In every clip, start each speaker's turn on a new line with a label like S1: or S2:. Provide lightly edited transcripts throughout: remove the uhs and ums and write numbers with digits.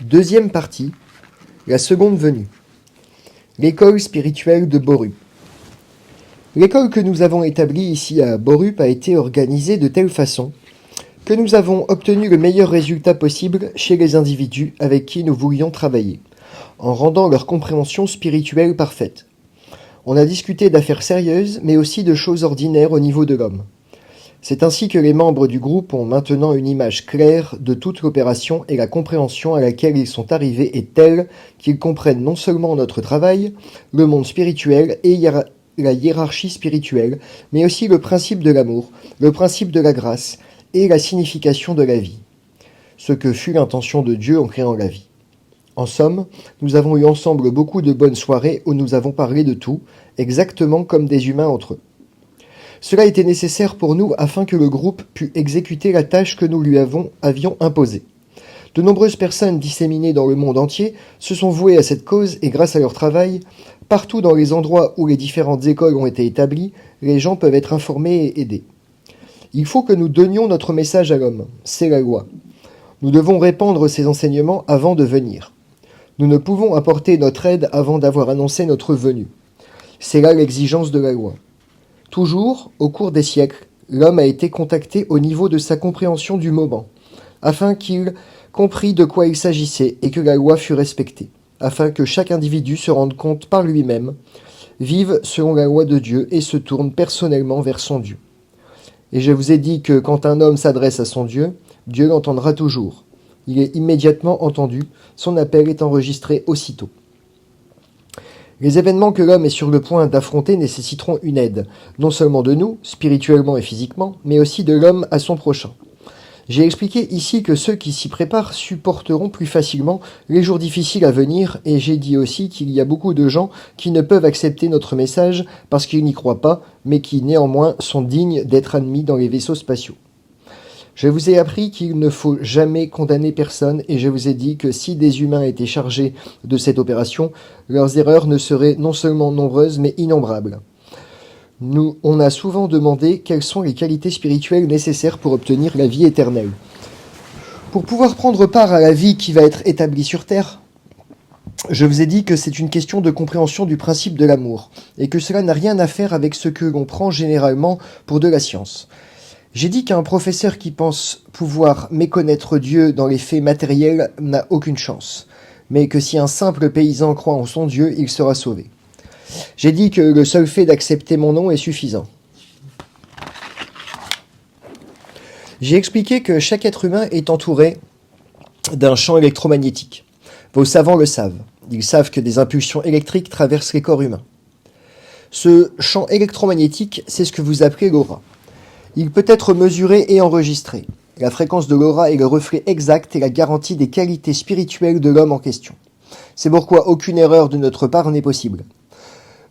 S1: Deuxième partie, la seconde venue. L'école spirituelle de Borup. L'école que nous avons établie ici à Borup a été organisée de telle façon que nous avons obtenu le meilleur résultat possible chez les individus avec qui nous voulions travailler, en rendant leur compréhension spirituelle parfaite. On a discuté d'affaires sérieuses, mais aussi de choses ordinaires au niveau de l'homme. C'est ainsi que les membres du groupe ont maintenant une image claire de toute l'opération et la compréhension à laquelle ils sont arrivés est telle qu'ils comprennent non seulement notre travail, le monde spirituel et la hiérarchie spirituelle, mais aussi le principe de l'amour, le principe de la grâce et la signification de la vie. Ce que fut l'intention de Dieu en créant la vie. En somme, nous avons eu ensemble beaucoup de bonnes soirées où nous avons parlé de tout, exactement comme des humains entre eux. Cela était nécessaire pour nous afin que le groupe pût exécuter la tâche que nous lui avions imposée. De nombreuses personnes disséminées dans le monde entier se sont vouées à cette cause et grâce à leur travail, partout dans les endroits où les différentes écoles ont été établies, les gens peuvent être informés et aidés. Il faut que nous donnions notre message à l'homme, c'est la loi. Nous devons répandre ces enseignements avant de venir. Nous ne pouvons apporter notre aide avant d'avoir annoncé notre venue. C'est là l'exigence de la loi. Toujours, au cours des siècles, l'homme a été contacté au niveau de sa compréhension du moment, afin qu'il comprît de quoi il s'agissait et que la loi fût respectée, afin que chaque individu se rende compte par lui-même, vive selon la loi de Dieu et se tourne personnellement vers son Dieu. Et je vous ai dit que quand un homme s'adresse à son Dieu, Dieu l'entendra toujours. Il est immédiatement entendu, son appel est enregistré aussitôt. Les événements que l'homme est sur le point d'affronter nécessiteront une aide, non seulement de nous, spirituellement et physiquement, mais aussi de l'homme à son prochain. J'ai expliqué ici que ceux qui s'y préparent supporteront plus facilement les jours difficiles à venir, et j'ai dit aussi qu'il y a beaucoup de gens qui ne peuvent accepter notre message parce qu'ils n'y croient pas, mais qui néanmoins sont dignes d'être admis dans les vaisseaux spatiaux. Je vous ai appris qu'il ne faut jamais condamner personne et je vous ai dit que si des humains étaient chargés de cette opération, leurs erreurs ne seraient non seulement nombreuses mais innombrables. On a souvent demandé quelles sont les qualités spirituelles nécessaires pour obtenir la vie éternelle. Pour pouvoir prendre part à la vie qui va être établie sur Terre, je vous ai dit que c'est une question de compréhension du principe de l'amour et que cela n'a rien à faire avec ce que l'on prend généralement pour de la science. J'ai dit qu'un professeur qui pense pouvoir méconnaître Dieu dans les faits matériels n'a aucune chance, mais que si un simple paysan croit en son Dieu, il sera sauvé. J'ai dit que le seul fait d'accepter mon nom est suffisant. J'ai expliqué que chaque être humain est entouré d'un champ électromagnétique. Vos savants le savent. Ils savent que des impulsions électriques traversent les corps humains. Ce champ électromagnétique, c'est ce que vous appelez l'aura. Il peut être mesuré et enregistré. La fréquence de l'aura est le reflet exact et la garantie des qualités spirituelles de l'homme en question. C'est pourquoi aucune erreur de notre part n'est possible.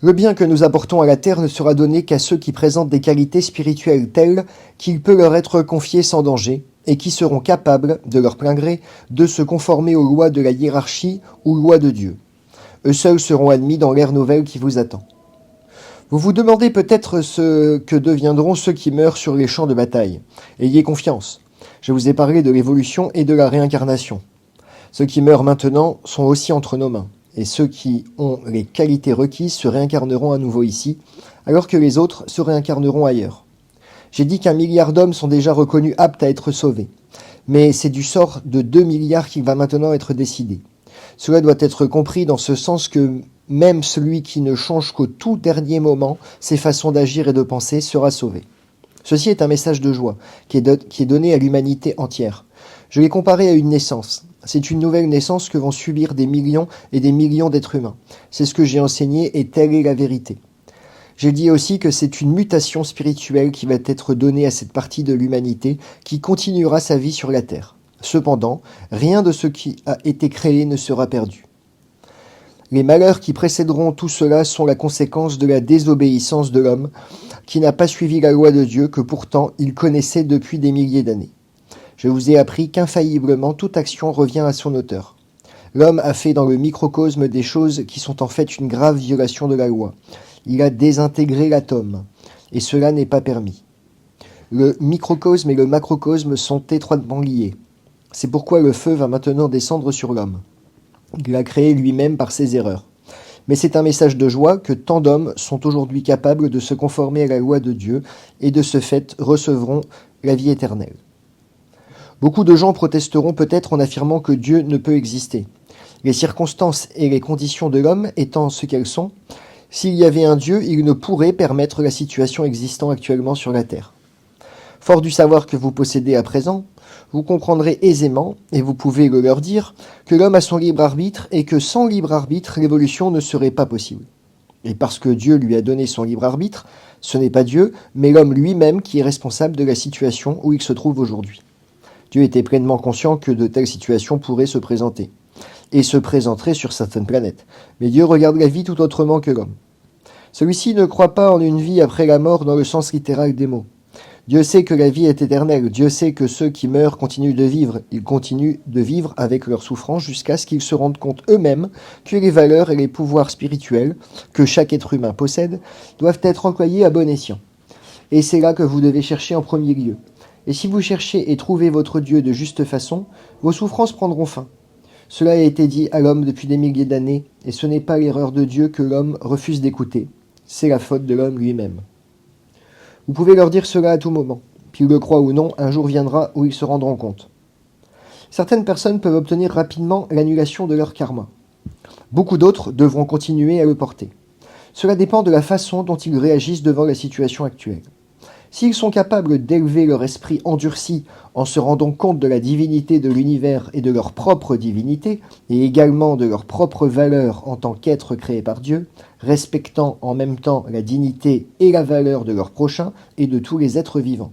S1: Le bien que nous apportons à la terre ne sera donné qu'à ceux qui présentent des qualités spirituelles telles qu'il peut leur être confié sans danger et qui seront capables, de leur plein gré, de se conformer aux lois de la hiérarchie ou lois de Dieu. Eux seuls seront admis dans l'ère nouvelle qui vous attend. Vous vous demandez peut-être ce que deviendront ceux qui meurent sur les champs de bataille. Ayez confiance. Je vous ai parlé de l'évolution et de la réincarnation. Ceux qui meurent maintenant sont aussi entre nos mains, et ceux qui ont les qualités requises se réincarneront à nouveau ici, alors que les autres se réincarneront ailleurs. J'ai dit qu'1 milliard d'hommes sont déjà reconnus aptes à être sauvés, mais c'est du sort de 2 milliards qui va maintenant être décidé. Cela doit être compris dans ce sens que même celui qui ne change qu'au tout dernier moment ses façons d'agir et de penser sera sauvé. Ceci est un message de joie qui est donné à l'humanité entière. Je l'ai comparé à une naissance. C'est une nouvelle naissance que vont subir des millions et des millions d'êtres humains. C'est ce que j'ai enseigné et telle est la vérité. J'ai dit aussi que c'est une mutation spirituelle qui va être donnée à cette partie de l'humanité qui continuera sa vie sur la terre. Cependant, rien de ce qui a été créé ne sera perdu. Les malheurs qui précéderont tout cela sont la conséquence de la désobéissance de l'homme qui n'a pas suivi la loi de Dieu que pourtant il connaissait depuis des milliers d'années. Je vous ai appris qu'infailliblement toute action revient à son auteur. L'homme a fait dans le microcosme des choses qui sont en fait une grave violation de la loi. Il a désintégré l'atome, et cela n'est pas permis. Le microcosme et le macrocosme sont étroitement liés. C'est pourquoi le feu va maintenant descendre sur l'homme. Il l'a créé lui-même par ses erreurs. Mais c'est un message de joie que tant d'hommes sont aujourd'hui capables de se conformer à la loi de Dieu et de ce fait recevront la vie éternelle. Beaucoup de gens protesteront peut-être en affirmant que Dieu ne peut exister. Les circonstances et les conditions de l'homme étant ce qu'elles sont, s'il y avait un Dieu, il ne pourrait permettre la situation existant actuellement sur la terre. Fort du savoir que vous possédez à présent, vous comprendrez aisément, et vous pouvez le leur dire, que l'homme a son libre arbitre et que sans libre arbitre, l'évolution ne serait pas possible. Et parce que Dieu lui a donné son libre arbitre, ce n'est pas Dieu, mais l'homme lui-même qui est responsable de la situation où il se trouve aujourd'hui. Dieu était pleinement conscient que de telles situations pourraient se présenter, et se présenteraient sur certaines planètes. Mais Dieu regarde la vie tout autrement que l'homme. Celui-ci ne croit pas en une vie après la mort dans le sens littéral des mots. Dieu sait que la vie est éternelle. Dieu sait que ceux qui meurent continuent de vivre. Ils continuent de vivre avec leurs souffrances jusqu'à ce qu'ils se rendent compte eux-mêmes que les valeurs et les pouvoirs spirituels que chaque être humain possède doivent être employés à bon escient. Et c'est là que vous devez chercher en premier lieu. Et si vous cherchez et trouvez votre Dieu de juste façon, vos souffrances prendront fin. Cela a été dit à l'homme depuis des milliers d'années, et ce n'est pas l'erreur de Dieu que l'homme refuse d'écouter. C'est la faute de l'homme lui-même. Vous pouvez leur dire cela à tout moment. Qu'ils le croient ou non, un jour viendra où ils se rendront compte. Certaines personnes peuvent obtenir rapidement l'annulation de leur karma. Beaucoup d'autres devront continuer à le porter. Cela dépend de la façon dont ils réagissent devant la situation actuelle. S'ils sont capables d'élever leur esprit endurci en se rendant compte de la divinité de l'univers et de leur propre divinité, et également de leur propre valeur en tant qu'être créé par Dieu, respectant en même temps la dignité et la valeur de leur prochain et de tous les êtres vivants.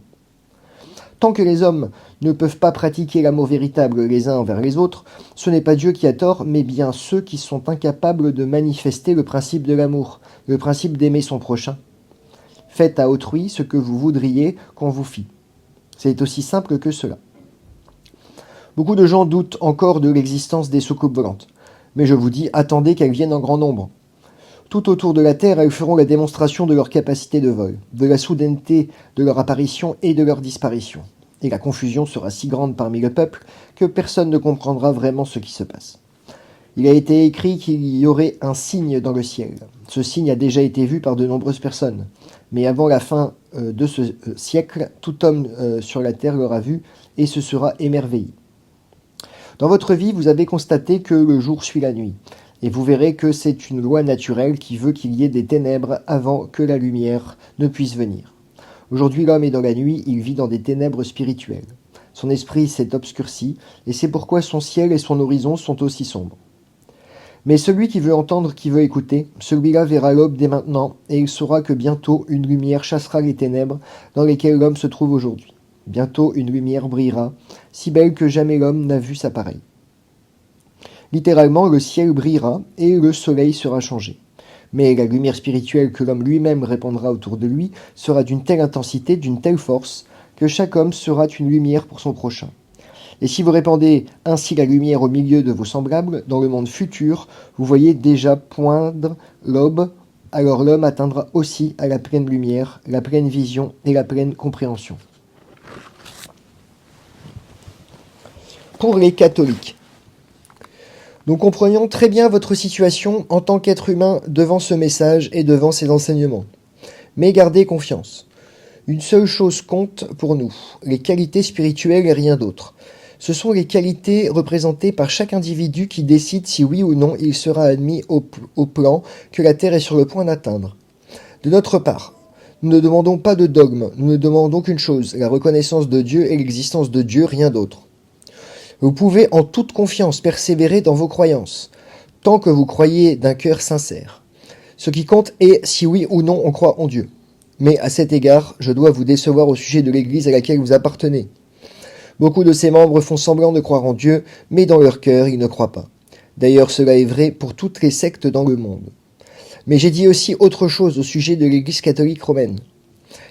S1: Tant que les hommes ne peuvent pas pratiquer l'amour véritable les uns envers les autres, ce n'est pas Dieu qui a tort, mais bien ceux qui sont incapables de manifester le principe de l'amour, le principe d'aimer son prochain. Faites à autrui ce que vous voudriez qu'on vous fît. C'est aussi simple que cela. Beaucoup de gens doutent encore de l'existence des soucoupes volantes. Mais je vous dis, attendez qu'elles viennent en grand nombre. Tout autour de la Terre, elles feront la démonstration de leur capacité de vol, de la soudaineté de leur apparition et de leur disparition. Et la confusion sera si grande parmi le peuple que personne ne comprendra vraiment ce qui se passe. Il a été écrit qu'il y aurait un signe dans le ciel. Ce signe a déjà été vu par de nombreuses personnes. Mais avant la fin de ce siècle, tout homme sur la terre l'aura vu et se sera émerveillé. Dans votre vie, vous avez constaté que le jour suit la nuit. Et vous verrez que c'est une loi naturelle qui veut qu'il y ait des ténèbres avant que la lumière ne puisse venir. Aujourd'hui, l'homme est dans la nuit, il vit dans des ténèbres spirituelles. Son esprit s'est obscurci, et c'est pourquoi son ciel et son horizon sont aussi sombres. Mais celui qui veut entendre, qui veut écouter, celui-là verra l'aube dès maintenant, et il saura que bientôt une lumière chassera les ténèbres dans lesquelles l'homme se trouve aujourd'hui. Bientôt une lumière brillera, si belle que jamais l'homme n'a vu sa pareille. Littéralement, le ciel brillera et le soleil sera changé. Mais la lumière spirituelle que l'homme lui-même répandra autour de lui sera d'une telle intensité, d'une telle force, que chaque homme sera une lumière pour son prochain. Et si vous répandez ainsi la lumière au milieu de vos semblables, dans le monde futur, vous voyez déjà poindre l'aube, alors l'homme atteindra aussi à la pleine lumière, la pleine vision et la pleine compréhension. Pour les catholiques. Nous comprenons très bien votre situation en tant qu'être humain devant ce message et devant ces enseignements. Mais gardez confiance. Une seule chose compte pour nous, les qualités spirituelles et rien d'autre. Ce sont les qualités représentées par chaque individu qui décide si oui ou non il sera admis au plan que la Terre est sur le point d'atteindre. De notre part, nous ne demandons pas de dogme, nous ne demandons qu'une chose, la reconnaissance de Dieu et l'existence de Dieu, rien d'autre. Vous pouvez en toute confiance persévérer dans vos croyances, tant que vous croyez d'un cœur sincère. Ce qui compte est si oui ou non on croit en Dieu. Mais à cet égard, je dois vous décevoir au sujet de l'Église à laquelle vous appartenez. Beaucoup de ses membres font semblant de croire en Dieu, mais dans leur cœur, ils ne croient pas. D'ailleurs, cela est vrai pour toutes les sectes dans le monde. Mais j'ai dit aussi autre chose au sujet de l'Église catholique romaine.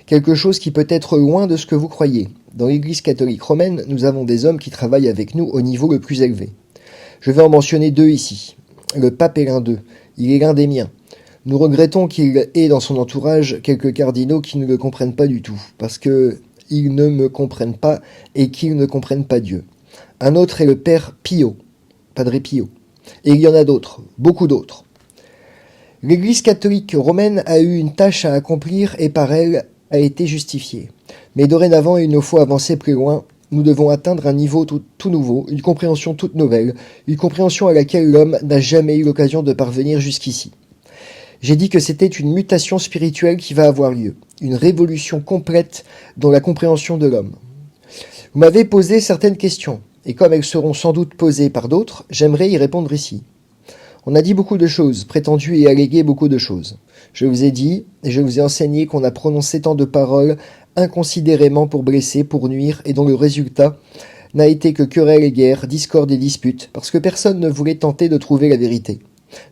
S1: Quelque chose qui peut être loin de ce que vous croyez. Dans l'Église catholique romaine, nous avons des hommes qui travaillent avec nous au niveau le plus élevé. Je vais en mentionner deux ici. Le pape est l'un d'eux. Il est l'un des miens. Nous regrettons qu'il ait dans son entourage quelques cardinaux qui ne le comprennent pas du tout, parce qu'ils ne me comprennent pas et qu'ils ne comprennent pas Dieu. Un autre est le père Pio, Padre Pio. Et il y en a d'autres, beaucoup d'autres. L'Église catholique romaine a eu une tâche à accomplir et par elle a été justifiée. Mais dorénavant, il nous faut avancer plus loin. Nous devons atteindre un niveau tout nouveau, une compréhension toute nouvelle, une compréhension à laquelle l'homme n'a jamais eu l'occasion de parvenir jusqu'ici. J'ai dit que c'était une mutation spirituelle qui va avoir lieu, une révolution complète dans la compréhension de l'homme. Vous m'avez posé certaines questions, et comme elles seront sans doute posées par d'autres, j'aimerais y répondre ici. On a dit beaucoup de choses, prétendu et allégué beaucoup de choses. Je vous ai dit, et je vous ai enseigné qu'on a prononcé tant de paroles inconsidérément pour blesser, pour nuire, et dont le résultat n'a été que querelles et guerres, discordes et disputes, parce que personne ne voulait tenter de trouver la vérité.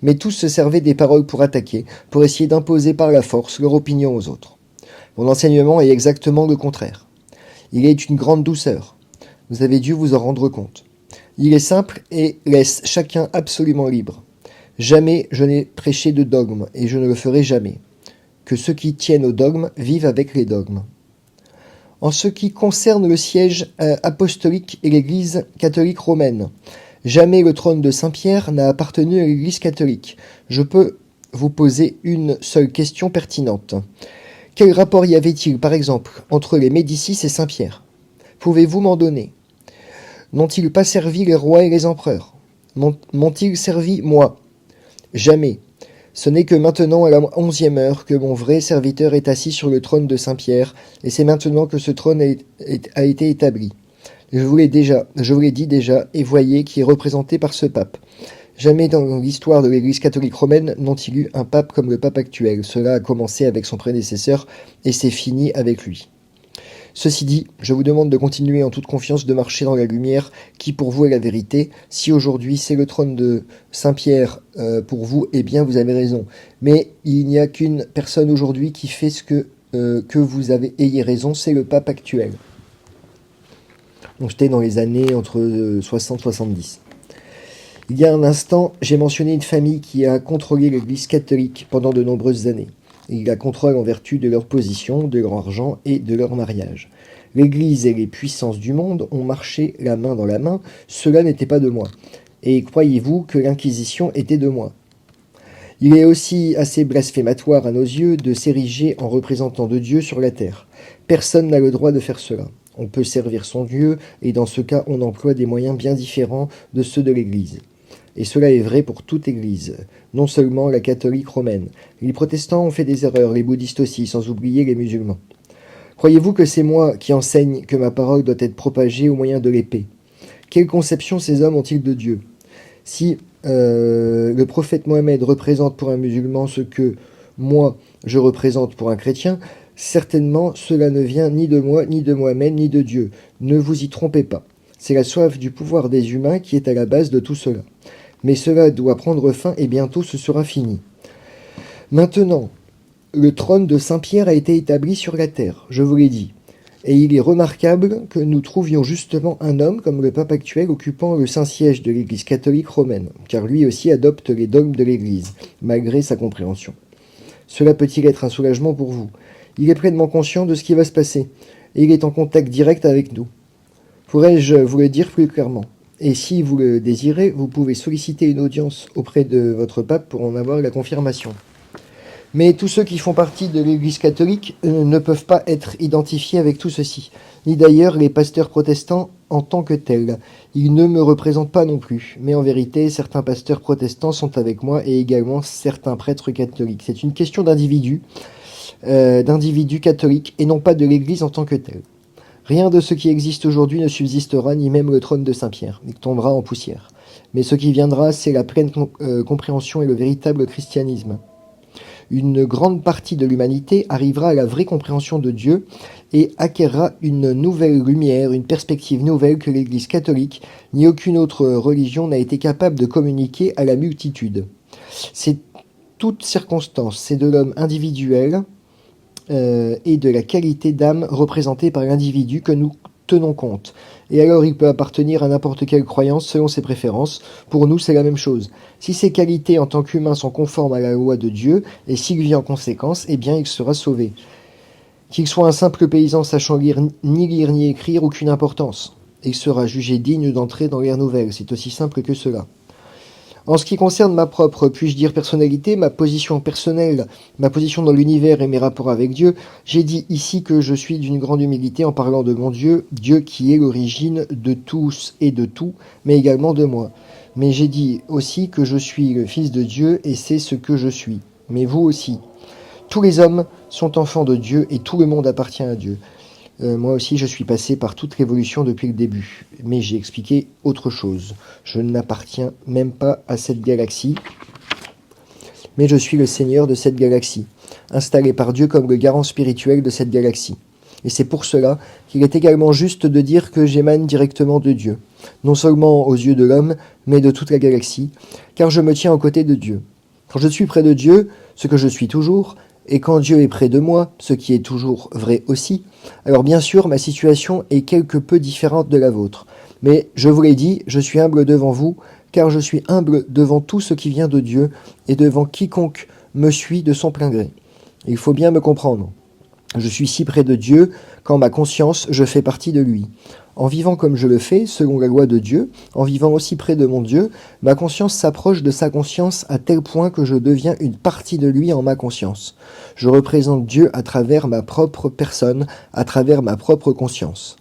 S1: Mais tous se servaient des paroles pour attaquer, pour essayer d'imposer par la force leur opinion aux autres. Mon enseignement est exactement le contraire. Il est une grande douceur. Vous avez dû vous en rendre compte. Il est simple et laisse chacun absolument libre. Jamais je n'ai prêché de dogme, et je ne le ferai jamais. Que ceux qui tiennent au dogme vivent avec les dogmes. En ce qui concerne le siège apostolique et l'Église catholique romaine, jamais le trône de Saint-Pierre n'a appartenu à l'Église catholique. Je peux vous poser une seule question pertinente. Quel rapport y avait-il, par exemple, entre les Médicis et Saint-Pierre? Pouvez-vous m'en donner? N'ont-ils pas servi les rois et les empereurs? M'ont-ils servi moi? Jamais. Ce n'est que maintenant, à la 11e heure, que mon vrai serviteur est assis sur le trône de Saint-Pierre, et c'est maintenant que ce trône a été établi. Je vous l'ai dit déjà, et voyez qui est représenté par ce pape. Jamais dans l'histoire de l'Église catholique romaine n'ont-ils eu un pape comme le pape actuel. Cela a commencé avec son prédécesseur, et c'est fini avec lui. Ceci dit, je vous demande de continuer en toute confiance de marcher dans la lumière qui pour vous est la vérité. Si aujourd'hui c'est le trône de Saint-Pierre pour vous, eh bien vous avez raison. Mais il n'y a qu'une personne aujourd'hui qui fait ce que vous ayez raison, c'est le pape actuel. Donc c'était dans les années entre 60 et 70. Il y a un instant, j'ai mentionné une famille qui a contrôlé l'Église catholique pendant de nombreuses années. Ils la contrôlent en vertu de leur position, de leur argent et de leur mariage. L'Église et les puissances du monde ont marché la main dans la main, cela n'était pas de moi. Et croyez-vous que l'Inquisition était de moi? Il est aussi assez blasphématoire à nos yeux de s'ériger en représentant de Dieu sur la terre. Personne n'a le droit de faire cela. On peut servir son Dieu, et dans ce cas on emploie des moyens bien différents de ceux de l'Église. Et cela est vrai pour toute Église, non seulement la catholique romaine. Les protestants ont fait des erreurs, les bouddhistes aussi, sans oublier les musulmans. Croyez-vous que c'est moi qui enseigne que ma parole doit être propagée au moyen de l'épée? Quelle conception ces hommes ont-ils de Dieu? Si le prophète Mohammed représente pour un musulman ce que moi je représente pour un chrétien, certainement cela ne vient ni de moi, ni de Mohammed, ni de Dieu. Ne vous y trompez pas. C'est la soif du pouvoir des humains qui est à la base de tout cela. Mais cela doit prendre fin et bientôt ce sera fini. Maintenant, le trône de Saint-Pierre a été établi sur la terre, je vous l'ai dit. Et il est remarquable que nous trouvions justement un homme comme le pape actuel occupant le Saint-Siège de l'Église catholique romaine, car lui aussi adopte les dogmes de l'Église, malgré sa compréhension. Cela peut-il être un soulagement pour vous? Il est pleinement conscient de ce qui va se passer, et il est en contact direct avec nous. Pourrais-je vous le dire plus clairement? Et si vous le désirez, vous pouvez solliciter une audience auprès de votre pape pour en avoir la confirmation. Mais tous ceux qui font partie de l'Église catholique ne peuvent pas être identifiés avec tout ceci, ni d'ailleurs les pasteurs protestants en tant que tels. Ils ne me représentent pas non plus, mais en vérité, certains pasteurs protestants sont avec moi et également certains prêtres catholiques. C'est une question d'individus catholiques et non pas de l'Église en tant que telle. Rien de ce qui existe aujourd'hui ne subsistera, ni même le trône de Saint-Pierre. Il tombera en poussière. Mais ce qui viendra, c'est la pleine compréhension et le véritable christianisme. Une grande partie de l'humanité arrivera à la vraie compréhension de Dieu et acquérera une nouvelle lumière, une perspective nouvelle que l'Église catholique ni aucune autre religion n'a été capable de communiquer à la multitude. C'est toute circonstance, c'est de l'homme individuel et de la qualité d'âme représentée par l'individu que nous tenons compte. Et alors il peut appartenir à n'importe quelle croyance selon ses préférences. Pour nous, c'est la même chose. Si ses qualités en tant qu'humain sont conformes à la loi de Dieu, et s'il vit en conséquence, eh bien il sera sauvé. Qu'il soit un simple paysan sachant ni lire ni écrire, aucune importance. et sera jugé digne d'entrer dans l'ère nouvelle. C'est aussi simple que cela. En ce qui concerne ma propre, puis-je dire personnalité, ma position personnelle, ma position dans l'univers et mes rapports avec Dieu, j'ai dit ici que je suis d'une grande humilité en parlant de mon Dieu, Dieu qui est l'origine de tous et de tout, mais également de moi. Mais j'ai dit aussi que je suis le Fils de Dieu et c'est ce que je suis. Mais vous aussi. Tous les hommes sont enfants de Dieu et tout le monde appartient à Dieu. Moi aussi, je suis passé par toute l'évolution depuis le début. Mais j'ai expliqué autre chose. Je n'appartiens même pas à cette galaxie, mais je suis le seigneur de cette galaxie, installé par Dieu comme le garant spirituel de cette galaxie. Et c'est pour cela qu'il est également juste de dire que j'émane directement de Dieu, non seulement aux yeux de l'homme, mais de toute la galaxie, car je me tiens aux côtés de Dieu. Quand je suis près de Dieu, ce que je suis toujours, et quand Dieu est près de moi, ce qui est toujours vrai aussi, alors bien sûr ma situation est quelque peu différente de la vôtre. Mais je vous l'ai dit, je suis humble devant vous, car je suis humble devant tout ce qui vient de Dieu et devant quiconque me suit de son plein gré. Il faut bien me comprendre. Je suis si près de Dieu qu'en ma conscience, je fais partie de lui. En vivant comme je le fais, selon la loi de Dieu, en vivant aussi près de mon Dieu, ma conscience s'approche de sa conscience à tel point que je deviens une partie de lui en ma conscience. Je représente Dieu à travers ma propre personne, à travers ma propre conscience.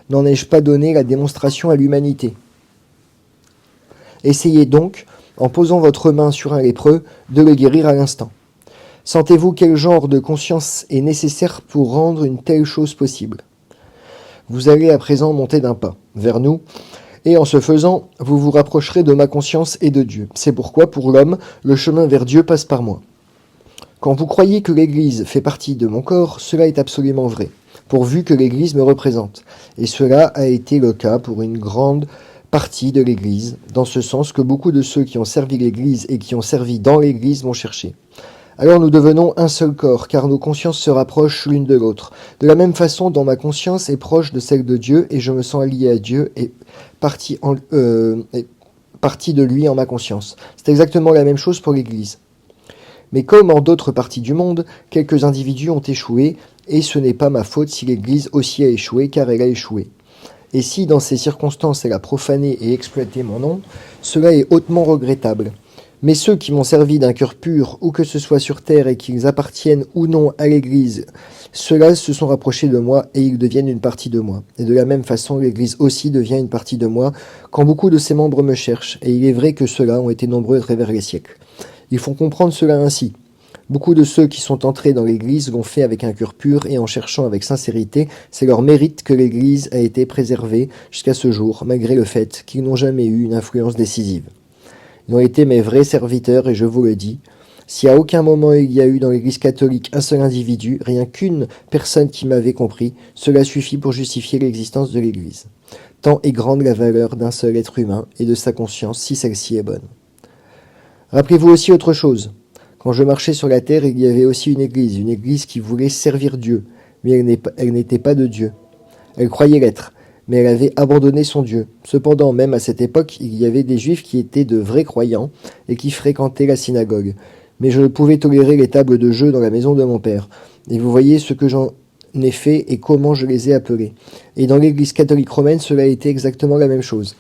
S1: N'en ai-je pas donné la démonstration à l'humanité ? Essayez donc, en posant votre main sur un lépreux, de le guérir à l'instant. Sentez-vous quel genre de conscience est nécessaire pour rendre une telle chose possible ? Vous allez à présent monter d'un pas vers nous, et en ce faisant, vous vous rapprocherez de ma conscience et de Dieu. C'est pourquoi, pour l'homme, le chemin vers Dieu passe par moi. Quand vous croyez que l'Église fait partie de mon corps, cela est absolument vrai, pourvu que l'Église me représente. Et cela a été le cas pour une grande partie de l'Église, dans ce sens que beaucoup de ceux qui ont servi l'Église et qui ont servi dans l'Église m'ont cherché. Alors nous devenons un seul corps, car nos consciences se rapprochent l'une de l'autre. De la même façon dont ma conscience est proche de celle de Dieu, et je me sens allié à Dieu et partie de lui en ma conscience. C'est exactement la même chose pour l'Église. Mais comme en d'autres parties du monde, quelques individus ont échoué, et ce n'est pas ma faute si l'Église aussi a échoué, car elle a échoué. Et si dans ces circonstances elle a profané et exploité mon nom, cela est hautement regrettable. Mais ceux qui m'ont servi d'un cœur pur, où que ce soit sur terre et qu'ils appartiennent ou non à l'Église, ceux-là se sont rapprochés de moi et ils deviennent une partie de moi. Et de la même façon, l'Église aussi devient une partie de moi quand beaucoup de ses membres me cherchent. Et il est vrai que ceux-là ont été nombreux à travers les siècles. Il faut comprendre cela ainsi. Beaucoup de ceux qui sont entrés dans l'Église l'ont fait avec un cœur pur et en cherchant avec sincérité. C'est leur mérite que l'Église a été préservée jusqu'à ce jour, malgré le fait qu'ils n'ont jamais eu une influence décisive. Ils ont été mes vrais serviteurs et je vous le dis, si à aucun moment il y a eu dans l'Église catholique un seul individu, rien qu'une personne qui m'avait compris, cela suffit pour justifier l'existence de l'Église. Tant est grande la valeur d'un seul être humain et de sa conscience si celle-ci est bonne. Rappelez-vous aussi autre chose. Quand je marchais sur la terre, il y avait aussi une église qui voulait servir Dieu, mais elle n'était pas de Dieu. Elle croyait l'être, mais elle avait abandonné son Dieu. Cependant, même à cette époque, il y avait des Juifs qui étaient de vrais croyants et qui fréquentaient la synagogue. Mais je ne pouvais tolérer les tables de jeu dans la maison de mon père. Et vous voyez ce que j'en ai fait et comment je les ai appelés. Et dans l'Église catholique romaine, cela a été exactement la même chose.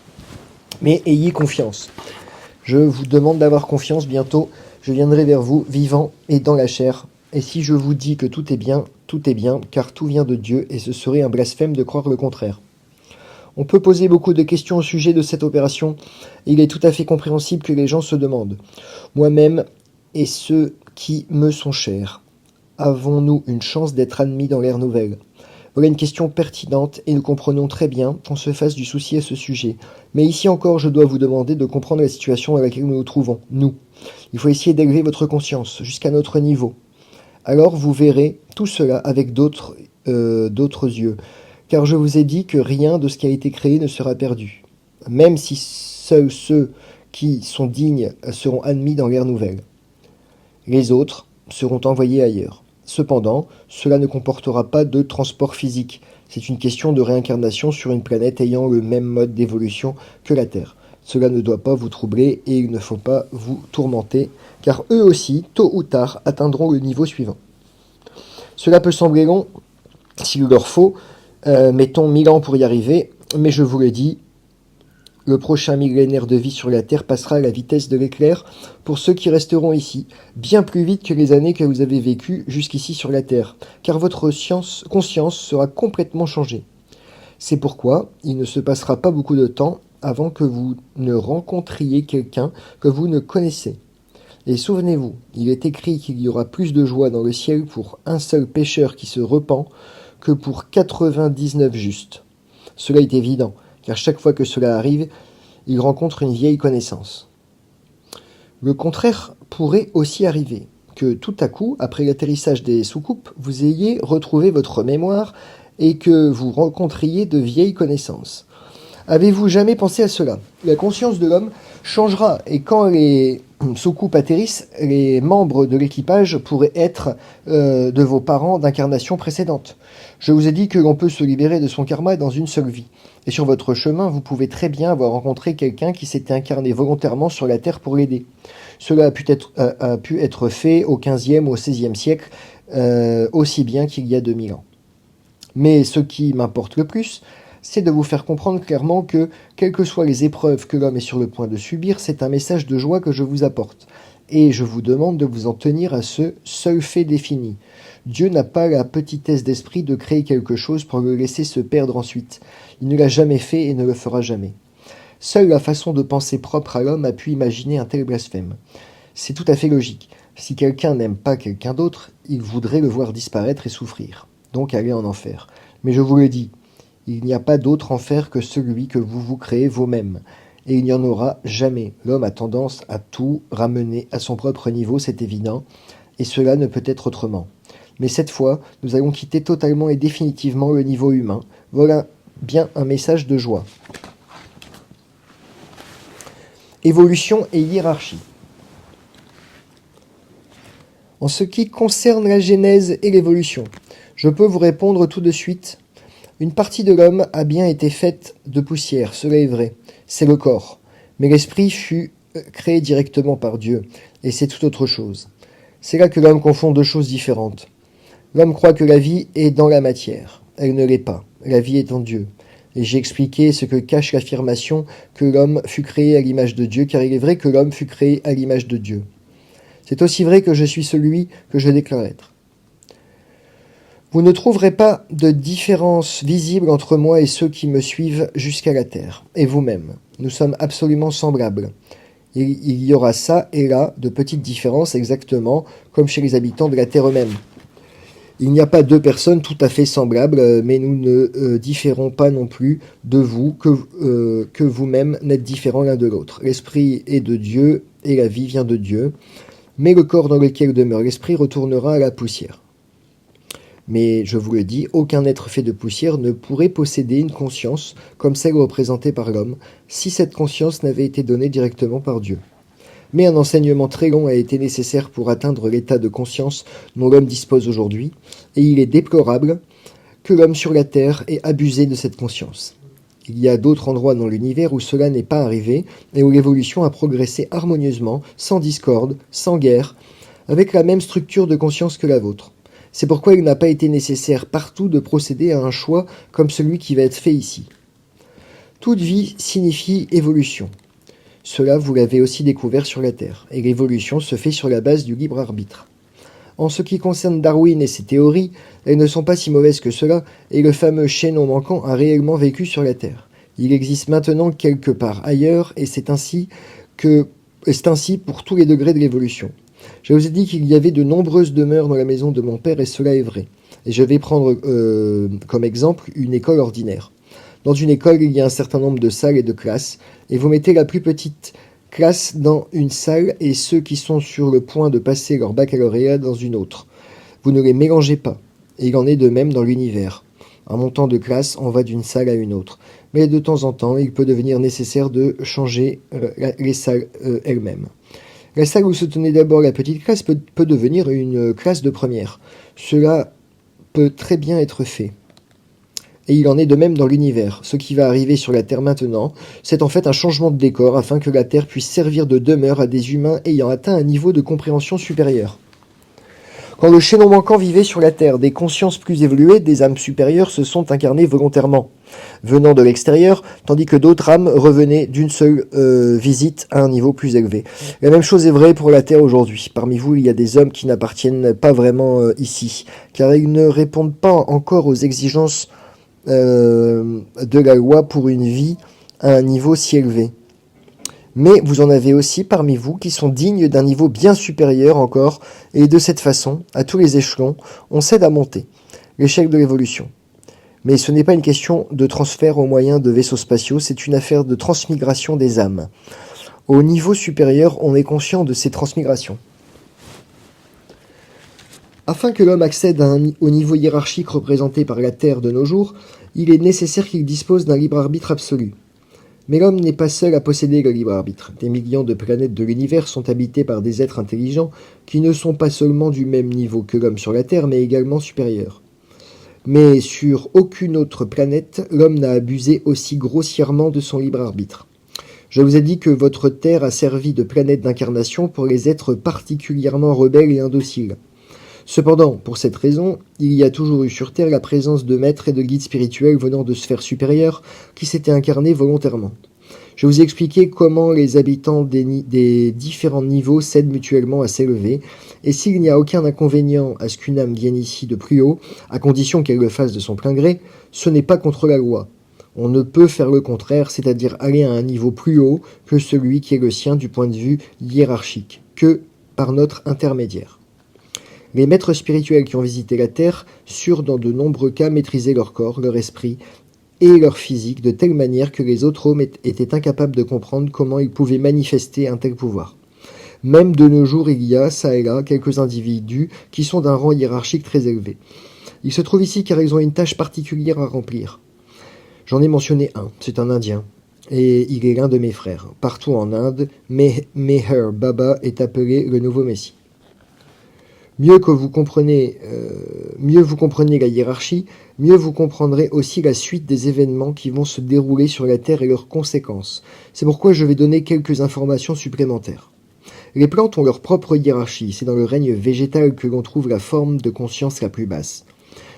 S1: Mais ayez confiance. Je vous demande d'avoir confiance bientôt. Je viendrai vers vous, vivant et dans la chair. Et si je vous dis que tout est bien, car tout vient de Dieu, et ce serait un blasphème de croire le contraire. On peut poser beaucoup de questions au sujet de cette opération, et il est tout à fait compréhensible que les gens se demandent. Moi-même et ceux qui me sont chers, avons-nous une chance d'être admis dans l'ère nouvelle ? Voilà une question pertinente, et nous comprenons très bien qu'on se fasse du souci à ce sujet. Mais ici encore, je dois vous demander de comprendre la situation dans laquelle nous nous trouvons, nous. Il faut essayer d'élever votre conscience jusqu'à notre niveau. Alors vous verrez tout cela avec d'autres yeux. Car je vous ai dit que rien de ce qui a été créé ne sera perdu, même si seuls ceux qui sont dignes seront admis dans l'ère nouvelle. Les autres seront envoyés ailleurs. Cependant, cela ne comportera pas de transport physique. C'est une question de réincarnation sur une planète ayant le même mode d'évolution que la Terre. Cela ne doit pas vous troubler et il ne faut pas vous tourmenter, car eux aussi, tôt ou tard, atteindront le niveau suivant. Cela peut sembler long, s'il leur faut, mettons 1000 ans pour y arriver, Mais je vous le dis, le prochain millénaire de vie sur la Terre passera à la vitesse de l'éclair pour ceux qui resteront ici, bien plus vite que les années que vous avez vécues jusqu'ici sur la Terre, car votre conscience sera complètement changée. C'est pourquoi il ne se passera pas beaucoup de temps avant que vous ne rencontriez quelqu'un que vous ne connaissez. Et souvenez-vous, il est écrit qu'il y aura plus de joie dans le ciel pour un seul pécheur qui se repent que pour 99 justes. Cela est évident, car chaque fois que cela arrive, il rencontre une vieille connaissance. Le contraire pourrait aussi arriver, que tout à coup, après l'atterrissage des soucoupes, vous ayez retrouvé votre mémoire et que vous rencontriez de vieilles connaissances. Avez-vous jamais pensé à cela? La conscience de l'homme changera, et quand les soucoupes atterrissent, les membres de l'équipage pourraient être de vos parents d'incarnation précédente. Je vous ai dit que l'on peut se libérer de son karma dans une seule vie. Et sur votre chemin, vous pouvez très bien avoir rencontré quelqu'un qui s'était incarné volontairement sur la Terre pour l'aider. Cela a pu être fait au XVe ou au XVIe siècle, aussi bien qu'il y a 2000 ans. Mais ce qui m'importe le plus, c'est de vous faire comprendre clairement que, quelles que soient les épreuves que l'homme est sur le point de subir, c'est un message de joie que je vous apporte. Et je vous demande de vous en tenir à ce seul fait défini. Dieu n'a pas la petitesse d'esprit de créer quelque chose pour le laisser se perdre ensuite. Il ne l'a jamais fait et ne le fera jamais. Seule la façon de penser propre à l'homme a pu imaginer un tel blasphème. C'est tout à fait logique. Si quelqu'un n'aime pas quelqu'un d'autre, il voudrait le voir disparaître et souffrir, donc aller en enfer. Mais je vous le dis, il n'y a pas d'autre enfer que celui que vous vous créez vous-même. Et il n'y en aura jamais. L'homme a tendance à tout ramener à son propre niveau, c'est évident, et cela ne peut être autrement. Mais cette fois, nous allons quitter totalement et définitivement le niveau humain. Voilà bien un message de joie. Évolution et hiérarchie. En ce qui concerne la genèse et l'évolution, je peux vous répondre tout de suite. Une partie de l'homme a bien été faite de poussière, cela est vrai, c'est le corps. Mais l'esprit fut créé directement par Dieu, et c'est tout autre chose. C'est là que l'homme confond deux choses différentes. L'homme croit que la vie est dans la matière. Elle ne l'est pas. La vie est en Dieu. Et j'ai expliqué ce que cache l'affirmation que l'homme fut créé à l'image de Dieu, car il est vrai que l'homme fut créé à l'image de Dieu. C'est aussi vrai que je suis celui que je déclare être. Vous ne trouverez pas de différence visible entre moi et ceux qui me suivent jusqu'à la terre, et vous-même. Nous sommes absolument semblables. Il y aura ça et là de petites différences exactement comme chez les habitants de la terre eux-mêmes. Il n'y a pas deux personnes tout à fait semblables, mais nous ne différons pas non plus de vous que vous-même n'êtes différents l'un de l'autre. L'esprit est de Dieu et la vie vient de Dieu, mais le corps dans lequel demeure l'esprit retournera à la poussière. Mais, je vous le dis, aucun être fait de poussière ne pourrait posséder une conscience comme celle représentée par l'homme, si cette conscience n'avait été donnée directement par Dieu. Mais un enseignement très long a été nécessaire pour atteindre l'état de conscience dont l'homme dispose aujourd'hui, et il est déplorable que l'homme sur la terre ait abusé de cette conscience. Il y a d'autres endroits dans l'univers où cela n'est pas arrivé, et où l'évolution a progressé harmonieusement, sans discorde, sans guerre, avec la même structure de conscience que la vôtre. C'est pourquoi il n'a pas été nécessaire partout de procéder à un choix comme celui qui va être fait ici. Toute vie signifie évolution. Cela, vous l'avez aussi découvert sur la Terre, et l'évolution se fait sur la base du libre arbitre. En ce qui concerne Darwin et ses théories, elles ne sont pas si mauvaises que cela, et le fameux chaînon manquant a réellement vécu sur la Terre. Il existe maintenant quelque part ailleurs, et c'est ainsi pour tous les degrés de l'évolution. Je vous ai dit qu'il y avait de nombreuses demeures dans la maison de mon père, et cela est vrai. Et je vais prendre comme exemple une école ordinaire. Dans une école, il y a un certain nombre de salles et de classes, et vous mettez la plus petite classe dans une salle et ceux qui sont sur le point de passer leur baccalauréat dans une autre. Vous ne les mélangez pas, et il en est de même dans l'univers. En montant de classe, on va d'une salle à une autre. Mais de temps en temps, il peut devenir nécessaire de changer les salles elles-mêmes. La salle où se tenait d'abord la petite classe peut devenir une classe de première. Cela peut très bien être fait. Et il en est de même dans l'univers. Ce qui va arriver sur la Terre maintenant, c'est en fait un changement de décor afin que la Terre puisse servir de demeure à des humains ayant atteint un niveau de compréhension supérieur. Quand le chaînon manquant vivait sur la Terre, des consciences plus évoluées, des âmes supérieures se sont incarnées volontairement, venant de l'extérieur, tandis que d'autres âmes revenaient d'une seule visite à un niveau plus élevé. La même chose est vraie pour la Terre aujourd'hui. Parmi vous, il y a des hommes qui n'appartiennent pas vraiment ici, car ils ne répondent pas encore aux exigences de la loi pour une vie à un niveau si élevé. Mais vous en avez aussi parmi vous qui sont dignes d'un niveau bien supérieur encore, et de cette façon, à tous les échelons, on s'aide à monter l'échelle de l'évolution. Mais ce n'est pas une question de transfert au moyen de vaisseaux spatiaux, c'est une affaire de transmigration des âmes. Au niveau supérieur, on est conscient de ces transmigrations. Afin que l'homme accède au niveau hiérarchique représenté par la Terre de nos jours, il est nécessaire qu'il dispose d'un libre arbitre absolu. Mais l'homme n'est pas seul à posséder le libre arbitre. Des millions de planètes de l'univers sont habitées par des êtres intelligents qui ne sont pas seulement du même niveau que l'homme sur la Terre, mais également supérieurs. Mais sur aucune autre planète, l'homme n'a abusé aussi grossièrement de son libre arbitre. Je vous ai dit que votre Terre a servi de planète d'incarnation pour les êtres particulièrement rebelles et indociles. Cependant, pour cette raison, il y a toujours eu sur Terre la présence de maîtres et de guides spirituels venant de sphères supérieures qui s'étaient incarnés volontairement. Je vous ai expliqué comment les habitants des différents niveaux s'aident mutuellement à s'élever, et s'il n'y a aucun inconvénient à ce qu'une âme vienne ici de plus haut, à condition qu'elle le fasse de son plein gré, ce n'est pas contre la loi. On ne peut faire le contraire, c'est-à-dire aller à un niveau plus haut que celui qui est le sien du point de vue hiérarchique, que par notre intermédiaire. Les maîtres spirituels qui ont visité la Terre surent dans de nombreux cas maîtriser leur corps, leur esprit et leur physique de telle manière que les autres hommes étaient incapables de comprendre comment ils pouvaient manifester un tel pouvoir. Même de nos jours, il y a, ça et là, quelques individus qui sont d'un rang hiérarchique très élevé. Ils se trouvent ici car ils ont une tâche particulière à remplir. J'en ai mentionné un, c'est un Indien, et il est l'un de mes frères. Partout en Inde, Meher Baba est appelé le nouveau Messie. Mieux vous comprenez la hiérarchie, mieux vous comprendrez aussi la suite des événements qui vont se dérouler sur la Terre et leurs conséquences. C'est pourquoi je vais donner quelques informations supplémentaires. Les plantes ont leur propre hiérarchie, c'est dans le règne végétal que l'on trouve la forme de conscience la plus basse.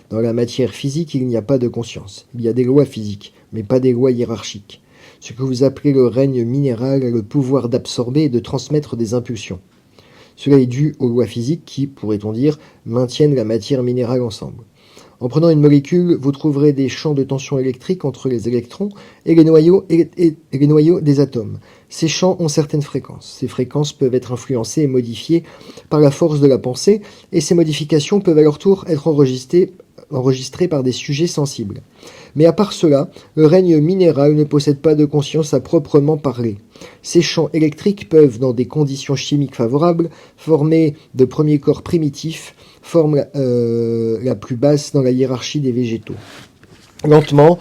S1: Dans la matière physique, il n'y a pas de conscience. Il y a des lois physiques, mais pas des lois hiérarchiques. Ce que vous appelez le règne minéral a le pouvoir d'absorber et de transmettre des impulsions. Cela est dû aux lois physiques qui, pourrait-on dire, maintiennent la matière minérale ensemble. En prenant une molécule, vous trouverez des champs de tension électrique entre les électrons et les noyaux des atomes. Ces champs ont certaines fréquences. Ces fréquences peuvent être influencées et modifiées par la force de la pensée, et ces modifications peuvent à leur tour être enregistrées par des sujets sensibles. Mais à part cela, le règne minéral ne possède pas de conscience à proprement parler. Ces champs électriques peuvent, dans des conditions chimiques favorables, former de premiers corps primitifs, forme la plus basse dans la hiérarchie des végétaux. Lentement,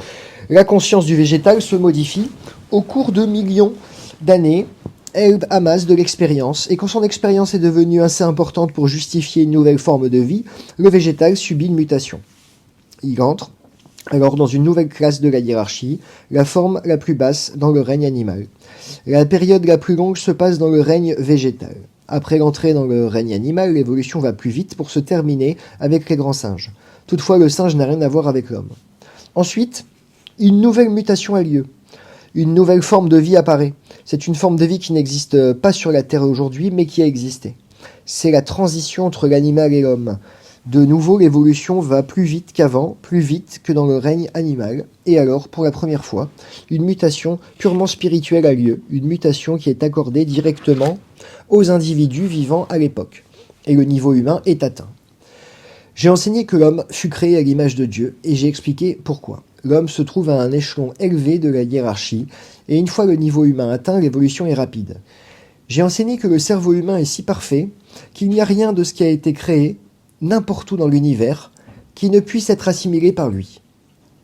S1: la conscience du végétal se modifie. Au cours de millions d'années, elle amasse de l'expérience, et quand son expérience est devenue assez importante pour justifier une nouvelle forme de vie, le végétal subit une mutation. Il entre alors dans une nouvelle classe de la hiérarchie, la forme la plus basse dans le règne animal. La période la plus longue se passe dans le règne végétal. Après l'entrée dans le règne animal, l'évolution va plus vite pour se terminer avec les grands singes. Toutefois, le singe n'a rien à voir avec l'homme. Ensuite, une nouvelle mutation a lieu. Une nouvelle forme de vie apparaît. C'est une forme de vie qui n'existe pas sur la Terre aujourd'hui, mais qui a existé. C'est la transition entre l'animal et l'homme. De nouveau, l'évolution va plus vite qu'avant, plus vite que dans le règne animal, et alors, pour la première fois, une mutation purement spirituelle a lieu, une mutation qui est accordée directement aux individus vivant à l'époque, et le niveau humain est atteint. J'ai enseigné que l'homme fut créé à l'image de Dieu, et j'ai expliqué pourquoi. L'homme se trouve à un échelon élevé de la hiérarchie, et une fois le niveau humain atteint, l'évolution est rapide. J'ai enseigné que le cerveau humain est si parfait qu'il n'y a rien de ce qui a été créé n'importe où dans l'univers, qui ne puisse être assimilé par lui.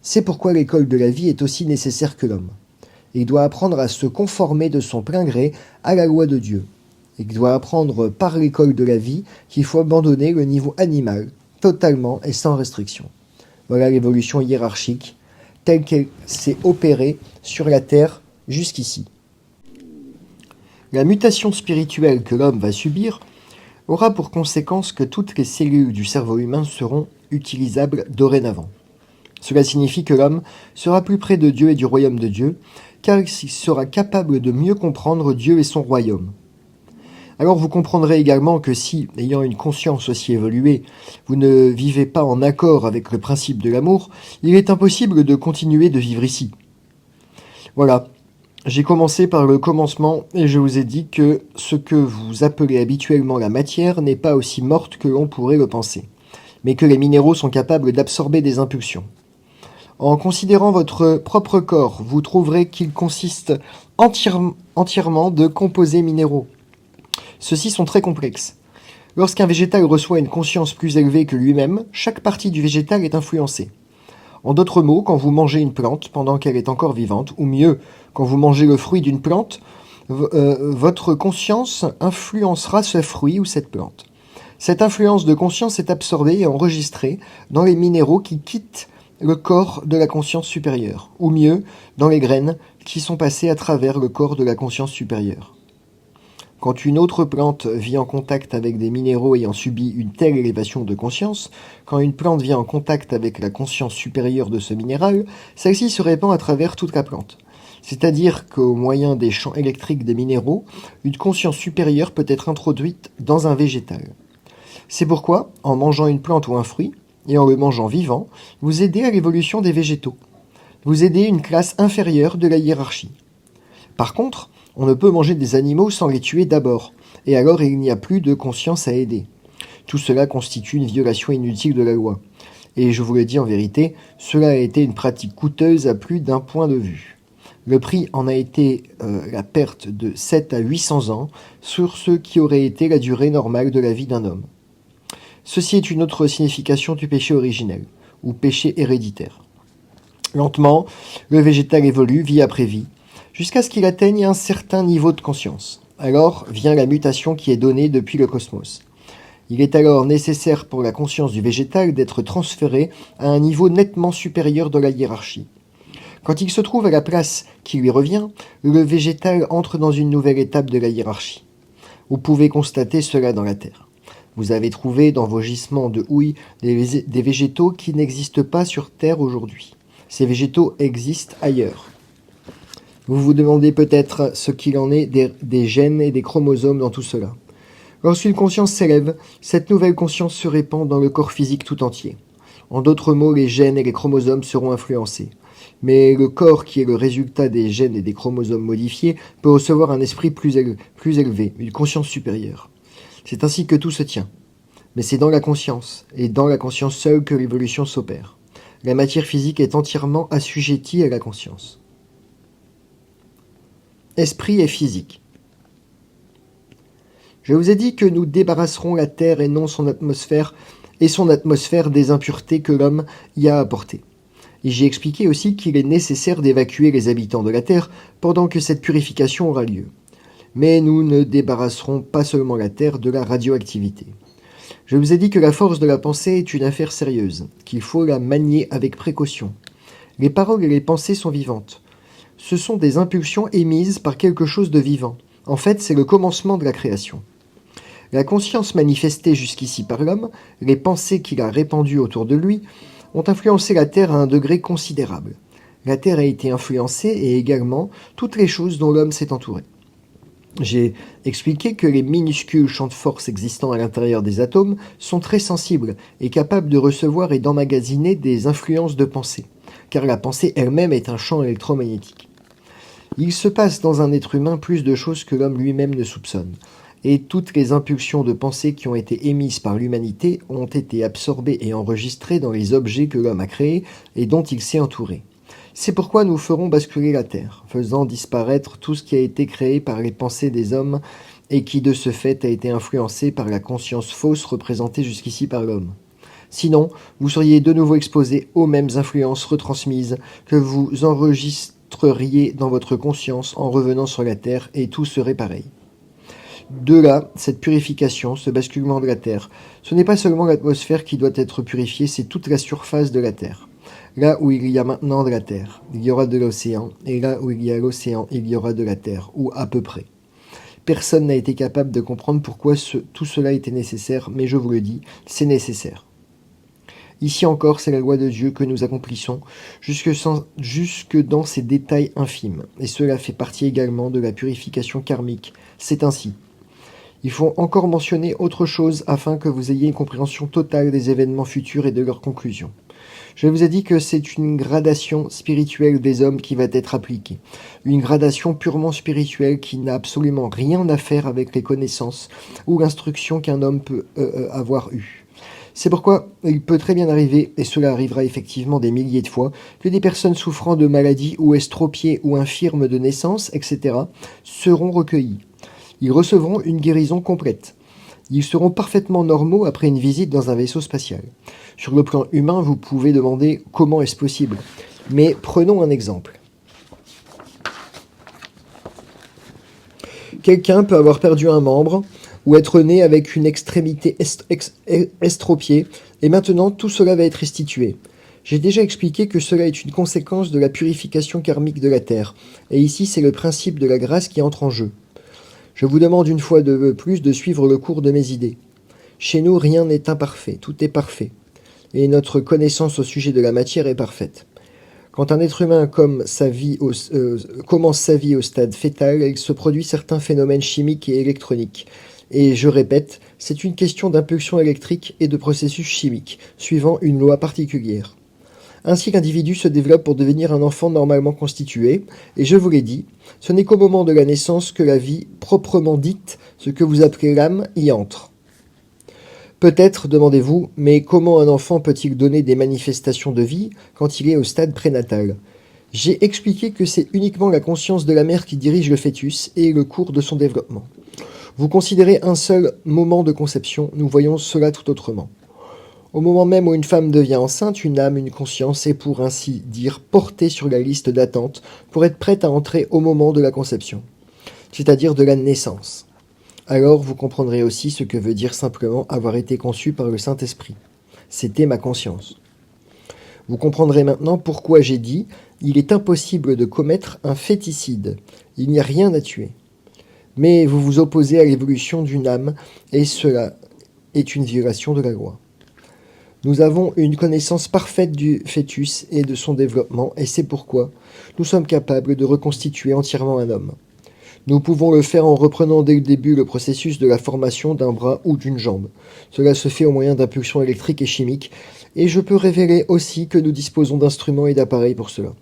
S1: C'est pourquoi l'école de la vie est aussi nécessaire que l'homme. Il doit apprendre à se conformer de son plein gré à la loi de Dieu. Il doit apprendre par l'école de la vie qu'il faut abandonner le niveau animal, totalement et sans restriction. Voilà l'évolution hiérarchique, telle qu'elle s'est opérée sur la Terre jusqu'ici. La mutation spirituelle que l'homme va subir aura pour conséquence que toutes les cellules du cerveau humain seront utilisables dorénavant. Cela signifie que l'homme sera plus près de Dieu et du royaume de Dieu, car il sera capable de mieux comprendre Dieu et son royaume. Alors vous comprendrez également que si, ayant une conscience aussi évoluée, vous ne vivez pas en accord avec le principe de l'amour, il est impossible de continuer de vivre ici. Voilà, j'ai commencé par le commencement et je vous ai dit que ce que vous appelez habituellement la matière n'est pas aussi morte que l'on pourrait le penser, mais que les minéraux sont capables d'absorber des impulsions. En considérant votre propre corps, vous trouverez qu'il consiste entièrement de composés minéraux. Ceux-ci sont très complexes. Lorsqu'un végétal reçoit une conscience plus élevée que lui-même, chaque partie du végétal est influencée. En d'autres mots, quand vous mangez une plante pendant qu'elle est encore vivante, ou mieux, quand vous mangez le fruit d'une plante, votre conscience influencera ce fruit ou cette plante. Cette influence de conscience est absorbée et enregistrée dans les minéraux qui quittent le corps de la conscience supérieure, ou mieux, dans les graines qui sont passées à travers le corps de la conscience supérieure. Quand une autre plante vit en contact avec des minéraux ayant subi une telle élévation de conscience, quand une plante vient en contact avec la conscience supérieure de ce minéral, celle-ci se répand à travers toute la plante. C'est-à-dire qu'au moyen des champs électriques des minéraux, une conscience supérieure peut être introduite dans un végétal. C'est pourquoi, en mangeant une plante ou un fruit, et en le mangeant vivant, vous aidez à l'évolution des végétaux. Vous aidez une classe inférieure de la hiérarchie. Par contre, on ne peut manger des animaux sans les tuer d'abord, et alors il n'y a plus de conscience à aider. Tout cela constitue une violation inutile de la loi. Et je vous le dis en vérité, cela a été une pratique coûteuse à plus d'un point de vue. Le prix en a été la perte de 7 à 800 ans sur ce qui aurait été la durée normale de la vie d'un homme. Ceci est une autre signification du péché originel, ou péché héréditaire. Lentement, le végétal évolue vie après vie, jusqu'à ce qu'il atteigne un certain niveau de conscience. Alors vient la mutation qui est donnée depuis le cosmos. Il est alors nécessaire pour la conscience du végétal d'être transféré à un niveau nettement supérieur de la hiérarchie. Quand il se trouve à la place qui lui revient, le végétal entre dans une nouvelle étape de la hiérarchie. Vous pouvez constater cela dans la Terre. Vous avez trouvé dans vos gisements de houille des végétaux qui n'existent pas sur Terre aujourd'hui. Ces végétaux existent ailleurs. Vous vous demandez peut-être ce qu'il en est des gènes et des chromosomes dans tout cela. Lorsqu'une conscience s'élève, cette nouvelle conscience se répand dans le corps physique tout entier. En d'autres mots, les gènes et les chromosomes seront influencés. Mais le corps, qui est le résultat des gènes et des chromosomes modifiés, peut recevoir un esprit plus élevé, une conscience supérieure. C'est ainsi que tout se tient. Mais c'est dans la conscience, et dans la conscience seule, que l'évolution s'opère. La matière physique est entièrement assujettie à la conscience. Esprit et physique. Je vous ai dit que nous débarrasserons la Terre et non son atmosphère des impuretés que l'homme y a apportées. Et j'ai expliqué aussi qu'il est nécessaire d'évacuer les habitants de la Terre pendant que cette purification aura lieu. Mais nous ne débarrasserons pas seulement la Terre de la radioactivité. Je vous ai dit que la force de la pensée est une affaire sérieuse, qu'il faut la manier avec précaution. Les paroles et les pensées sont vivantes. Ce sont des impulsions émises par quelque chose de vivant. En fait, c'est le commencement de la création. La conscience manifestée jusqu'ici par l'homme, les pensées qu'il a répandues autour de lui, ont influencé la Terre à un degré considérable. La Terre a été influencée et également toutes les choses dont l'homme s'est entouré. J'ai expliqué que les minuscules champs de force existants à l'intérieur des atomes sont très sensibles et capables de recevoir et d'emmagasiner des influences de pensée, car la pensée elle-même est un champ électromagnétique. Il se passe dans un être humain plus de choses que l'homme lui-même ne soupçonne, et toutes les impulsions de pensée qui ont été émises par l'humanité ont été absorbées et enregistrées dans les objets que l'homme a créés et dont il s'est entouré. C'est pourquoi nous ferons basculer la Terre, faisant disparaître tout ce qui a été créé par les pensées des hommes et qui de ce fait a été influencé par la conscience fausse représentée jusqu'ici par l'homme. Sinon, vous seriez de nouveau exposé aux mêmes influences retransmises que vous enregistreriez dans votre conscience en revenant sur la Terre, et tout serait pareil. De là, cette purification, ce basculement de la Terre, ce n'est pas seulement l'atmosphère qui doit être purifiée, c'est toute la surface de la Terre. Là où il y a maintenant de la Terre, il y aura de l'océan, et là où il y a l'océan, il y aura de la Terre, ou à peu près. Personne n'a été capable de comprendre pourquoi tout cela était nécessaire, mais je vous le dis, c'est nécessaire. Ici encore, c'est la loi de Dieu que nous accomplissons, jusque dans ces détails infimes, et cela fait partie également de la purification karmique. C'est ainsi. Il faut encore mentionner autre chose afin que vous ayez une compréhension totale des événements futurs et de leurs conclusions. Je vous ai dit que c'est une gradation spirituelle des hommes qui va être appliquée. Une gradation purement spirituelle qui n'a absolument rien à faire avec les connaissances ou l'instruction qu'un homme peut avoir eue. C'est pourquoi il peut très bien arriver, et cela arrivera effectivement des milliers de fois, que des personnes souffrant de maladies ou estropiées ou infirmes de naissance, etc., seront recueillies. Ils recevront une guérison complète. Ils seront parfaitement normaux après une visite dans un vaisseau spatial. Sur le plan humain, vous pouvez demander comment est-ce possible. Mais prenons un exemple. Quelqu'un peut avoir perdu un membre ou être né avec une extrémité estropiée, et maintenant tout cela va être restitué. J'ai déjà expliqué que cela est une conséquence de la purification karmique de la Terre, et ici c'est le principe de la grâce qui entre en jeu. Je vous demande une fois de plus de suivre le cours de mes idées. Chez nous, rien n'est imparfait, tout est parfait, et notre connaissance au sujet de la matière est parfaite. Quand un être humain commence sa vie au stade fœtal, il se produit certains phénomènes chimiques et électroniques. Et je répète, c'est une question d'impulsion électrique et de processus chimiques, suivant une loi particulière. Ainsi l'individu se développe pour devenir un enfant normalement constitué, et je vous l'ai dit, ce n'est qu'au moment de la naissance que la vie proprement dite, ce que vous appelez l'âme, y entre. Peut-être, demandez-vous, mais comment un enfant peut-il donner des manifestations de vie quand il est au stade prénatal ? J'ai expliqué que c'est uniquement la conscience de la mère qui dirige le fœtus et le cours de son développement. Vous considérez un seul moment de conception, nous voyons cela tout autrement. Au moment même où une femme devient enceinte, une âme, une conscience est pour ainsi dire portée sur la liste d'attente pour être prête à entrer au moment de la conception, c'est-à-dire de la naissance. Alors vous comprendrez aussi ce que veut dire simplement avoir été conçu par le Saint-Esprit. C'était ma conscience. Vous comprendrez maintenant pourquoi j'ai dit « il est impossible de commettre un féticide, il n'y a rien à tuer ». Mais vous vous opposez à l'évolution d'une âme, et cela est une violation de la loi. Nous avons une connaissance parfaite du fœtus et de son développement, et c'est pourquoi nous sommes capables de reconstituer entièrement un homme. Nous pouvons le faire en reprenant dès le début le processus de la formation d'un bras ou d'une jambe. Cela se fait au moyen d'impulsions électriques et chimiques, et je peux révéler aussi que nous disposons d'instruments et d'appareils pour cela.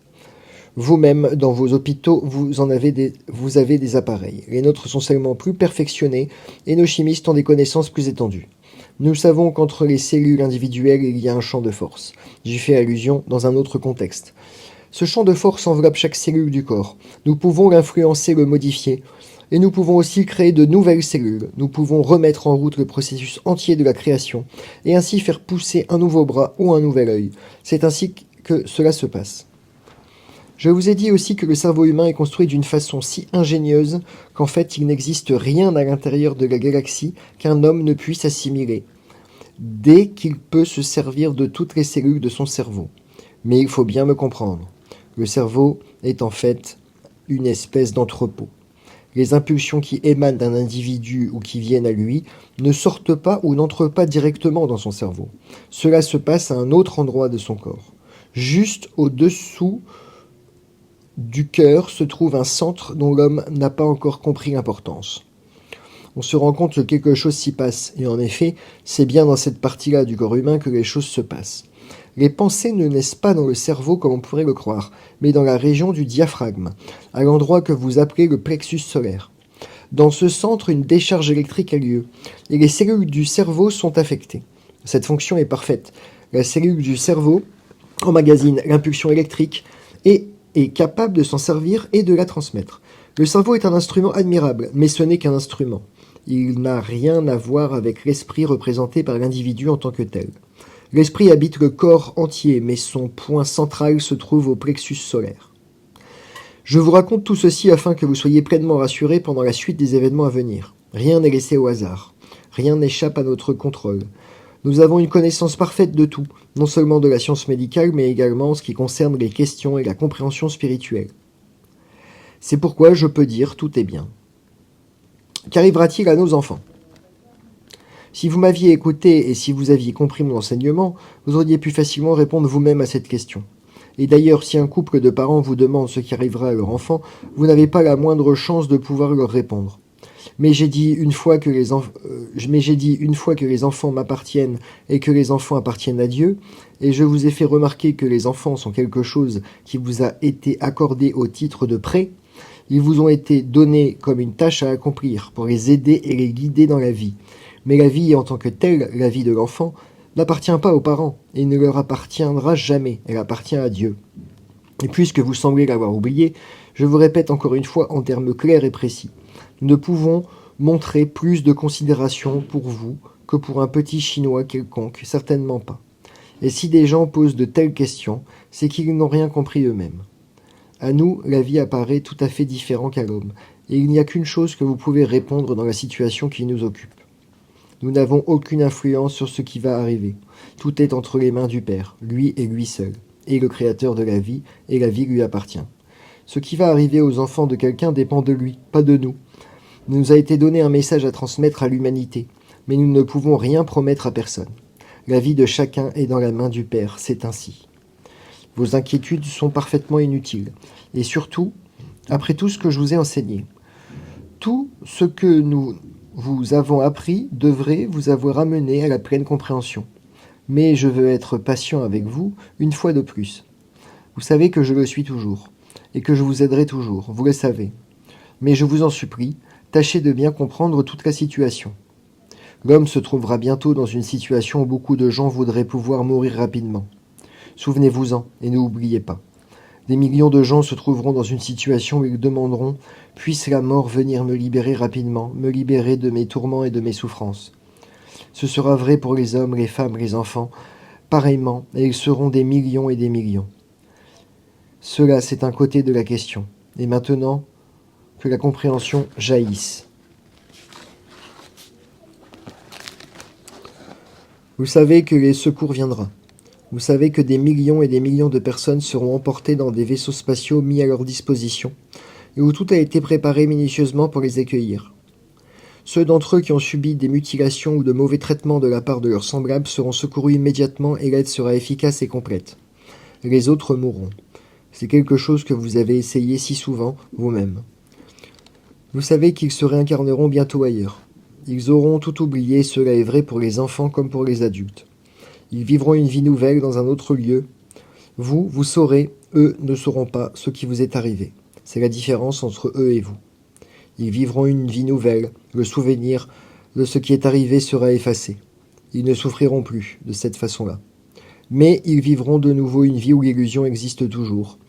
S1: Vous-même, dans vos hôpitaux, vous avez des appareils. Les nôtres sont seulement plus perfectionnés et nos chimistes ont des connaissances plus étendues. Nous savons qu'entre les cellules individuelles, il y a un champ de force. J'y fais allusion dans un autre contexte. Ce champ de force enveloppe chaque cellule du corps. Nous pouvons l'influencer, le modifier. Et nous pouvons aussi créer de nouvelles cellules. Nous pouvons remettre en route le processus entier de la création et ainsi faire pousser un nouveau bras ou un nouvel œil. C'est ainsi que cela se passe. Je vous ai dit aussi que le cerveau humain est construit d'une façon si ingénieuse qu'en fait il n'existe rien à l'intérieur de la galaxie qu'un homme ne puisse assimiler, dès qu'il peut se servir de toutes les cellules de son cerveau. Mais il faut bien me comprendre. Le cerveau est en fait une espèce d'entrepôt. Les impulsions qui émanent d'un individu ou qui viennent à lui ne sortent pas ou n'entrent pas directement dans son cerveau. Cela se passe à un autre endroit de son corps. Juste au-dessous du cœur se trouve un centre dont l'homme n'a pas encore compris l'importance. On se rend compte que quelque chose s'y passe, et en effet, c'est bien dans cette partie-là du corps humain que les choses se passent. Les pensées ne naissent pas dans le cerveau comme on pourrait le croire, mais dans la région du diaphragme, à l'endroit que vous appelez le plexus solaire. Dans ce centre, une décharge électrique a lieu, et les cellules du cerveau sont affectées. Cette fonction est parfaite. La cellule du cerveau emmagasine l'impulsion électrique et est capable de s'en servir et de la transmettre. Le cerveau est un instrument admirable, mais ce n'est qu'un instrument. Il n'a rien à voir avec l'esprit représenté par l'individu en tant que tel. L'esprit habite le corps entier, mais son point central se trouve au plexus solaire. Je vous raconte tout ceci afin que vous soyez pleinement rassurés pendant la suite des événements à venir. Rien n'est laissé au hasard. Rien n'échappe à notre contrôle. Nous avons une connaissance parfaite de tout, non seulement de la science médicale, mais également en ce qui concerne les questions et la compréhension spirituelle. C'est pourquoi je peux dire tout est bien. Qu'arrivera-t-il à nos enfants? Si vous m'aviez écouté et si vous aviez compris mon enseignement, vous auriez pu facilement répondre vous-même à cette question. Et d'ailleurs, si un couple de parents vous demande ce qui arrivera à leur enfant, vous n'avez pas la moindre chance de pouvoir leur répondre. Mais j'ai dit une fois que les enfants m'appartiennent et que les enfants appartiennent à Dieu, et je vous ai fait remarquer que les enfants sont quelque chose qui vous a été accordé au titre de prêt. Ils vous ont été donnés comme une tâche à accomplir pour les aider et les guider dans la vie. Mais la vie en tant que telle, la vie de l'enfant, n'appartient pas aux parents et ne leur appartiendra jamais, elle appartient à Dieu. Et puisque vous semblez l'avoir oublié, je vous répète encore une fois en termes clairs et précis. Nous ne pouvons montrer plus de considération pour vous que pour un petit Chinois quelconque, certainement pas. Et si des gens posent de telles questions, c'est qu'ils n'ont rien compris eux-mêmes. À nous, la vie apparaît tout à fait différente qu'à l'homme, et il n'y a qu'une chose que vous pouvez répondre dans la situation qui nous occupe. Nous n'avons aucune influence sur ce qui va arriver. Tout est entre les mains du Père, lui et lui seul, et le Créateur de la vie, et la vie lui appartient. Ce qui va arriver aux enfants de quelqu'un dépend de lui, pas de nous. Il nous a été donné un message à transmettre à l'humanité, mais nous ne pouvons rien promettre à personne. La vie de chacun est dans la main du Père, c'est ainsi. Vos inquiétudes sont parfaitement inutiles, et surtout, après tout ce que je vous ai enseigné. Tout ce que nous vous avons appris devrait vous avoir amené à la pleine compréhension. Mais je veux être patient avec vous une fois de plus. Vous savez que je le suis toujours, et que je vous aiderai toujours, vous le savez. Mais je vous en supplie, tâchez de bien comprendre toute la situation. L'homme se trouvera bientôt dans une situation où beaucoup de gens voudraient pouvoir mourir rapidement. Souvenez-vous-en, et n'oubliez pas. Des millions de gens se trouveront dans une situation où ils demanderont « Puisse la mort venir me libérer rapidement, me libérer de mes tourments et de mes souffrances ?» Ce sera vrai pour les hommes, les femmes, les enfants, pareillement, et ils seront des millions et des millions. Cela, c'est un côté de la question. Et maintenant, que la compréhension jaillisse. Vous savez que les secours viendront. Vous savez que des millions et des millions de personnes seront emportées dans des vaisseaux spatiaux mis à leur disposition, et où tout a été préparé minutieusement pour les accueillir. Ceux d'entre eux qui ont subi des mutilations ou de mauvais traitements de la part de leurs semblables seront secourus immédiatement et l'aide sera efficace et complète. Les autres mourront. C'est quelque chose que vous avez essayé si souvent, vous-même. Vous savez qu'ils se réincarneront bientôt ailleurs. Ils auront tout oublié, cela est vrai pour les enfants comme pour les adultes. Ils vivront une vie nouvelle dans un autre lieu. Vous, vous saurez, eux ne sauront pas ce qui vous est arrivé. C'est la différence entre eux et vous. Ils vivront une vie nouvelle, le souvenir de ce qui est arrivé sera effacé. Ils ne souffriront plus de cette façon-là. Mais ils vivront de nouveau une vie où l'illusion existe toujours,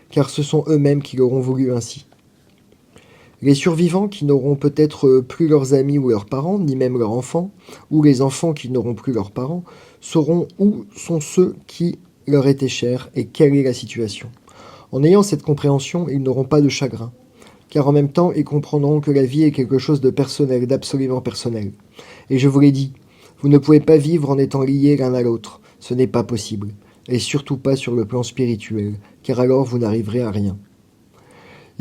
S1: car ce sont eux-mêmes qui l'auront voulu ainsi. Les survivants qui n'auront peut-être plus leurs amis ou leurs parents, ni même leurs enfants, ou les enfants qui n'auront plus leurs parents, sauront où sont ceux qui leur étaient chers et quelle est la situation. En ayant cette compréhension, ils n'auront pas de chagrin, car en même temps, ils comprendront que la vie est quelque chose de personnel, d'absolument personnel. Et je vous l'ai dit, vous ne pouvez pas vivre en étant liés l'un à l'autre, ce n'est pas possible, et surtout pas sur le plan spirituel, car alors vous n'arriverez à rien.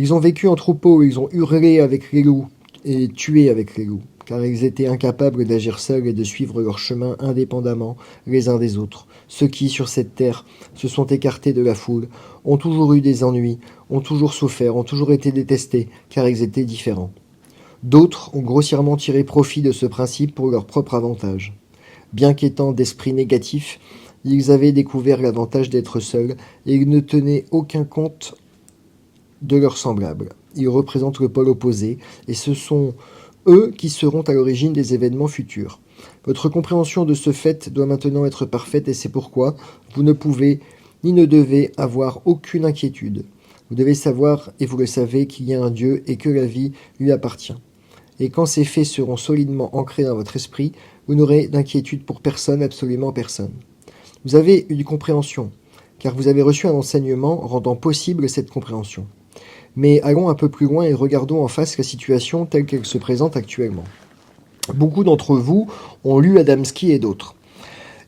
S1: Ils ont vécu en troupeau, ils ont hurlé avec les loups et tué avec les loups, car ils étaient incapables d'agir seuls et de suivre leur chemin indépendamment les uns des autres. Ceux qui, sur cette terre, se sont écartés de la foule, ont toujours eu des ennuis, ont toujours souffert, ont toujours été détestés, car ils étaient différents. D'autres ont grossièrement tiré profit de ce principe pour leur propre avantage. Bien qu'étant d'esprit négatif, ils avaient découvert l'avantage d'être seuls et ils ne tenaient aucun compte de leurs semblables. Ils représentent le pôle opposé, et ce sont eux qui seront à l'origine des événements futurs. Votre compréhension de ce fait doit maintenant être parfaite, et c'est pourquoi vous ne pouvez ni ne devez avoir aucune inquiétude. Vous devez savoir, et vous le savez, qu'il y a un Dieu et que la vie lui appartient. Et quand ces faits seront solidement ancrés dans votre esprit, vous n'aurez d'inquiétude pour personne, absolument personne. Vous avez une compréhension, car vous avez reçu un enseignement rendant possible cette compréhension. Mais allons un peu plus loin et regardons en face la situation telle qu'elle se présente actuellement. Beaucoup d'entre vous ont lu Adamski et d'autres.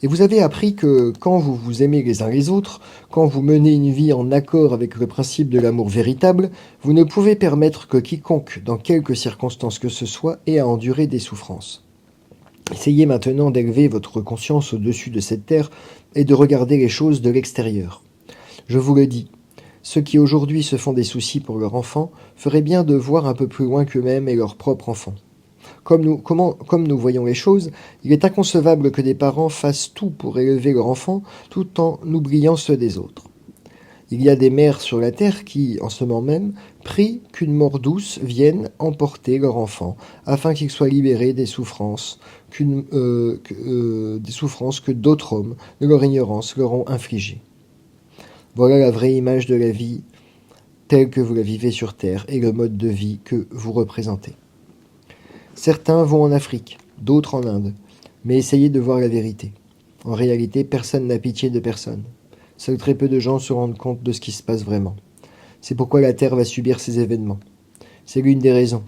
S1: Et vous avez appris que quand vous vous aimez les uns les autres, quand vous menez une vie en accord avec le principe de l'amour véritable, vous ne pouvez permettre que quiconque, dans quelque circonstance que ce soit, ait à endurer des souffrances. Essayez maintenant d'élever votre conscience au-dessus de cette terre et de regarder les choses de l'extérieur. Je vous le dis, ceux qui aujourd'hui se font des soucis pour leur enfant feraient bien de voir un peu plus loin qu'eux-mêmes et leur propre enfant. Comme nous voyons les choses, il est inconcevable que des parents fassent tout pour élever leur enfant tout en oubliant ceux des autres. Il y a des mères sur la terre qui, en ce moment même, prient qu'une mort douce vienne emporter leur enfant, afin qu'il soit libéré des souffrances que d'autres hommes, de leur ignorance, leur ont infligées. Voilà la vraie image de la vie telle que vous la vivez sur terre et le mode de vie que vous représentez. Certains vont en Afrique, d'autres en Inde, mais essayez de voir la vérité. En réalité, personne n'a pitié de personne. Seuls très peu de gens se rendent compte de ce qui se passe vraiment. C'est pourquoi la Terre va subir ces événements. C'est l'une des raisons.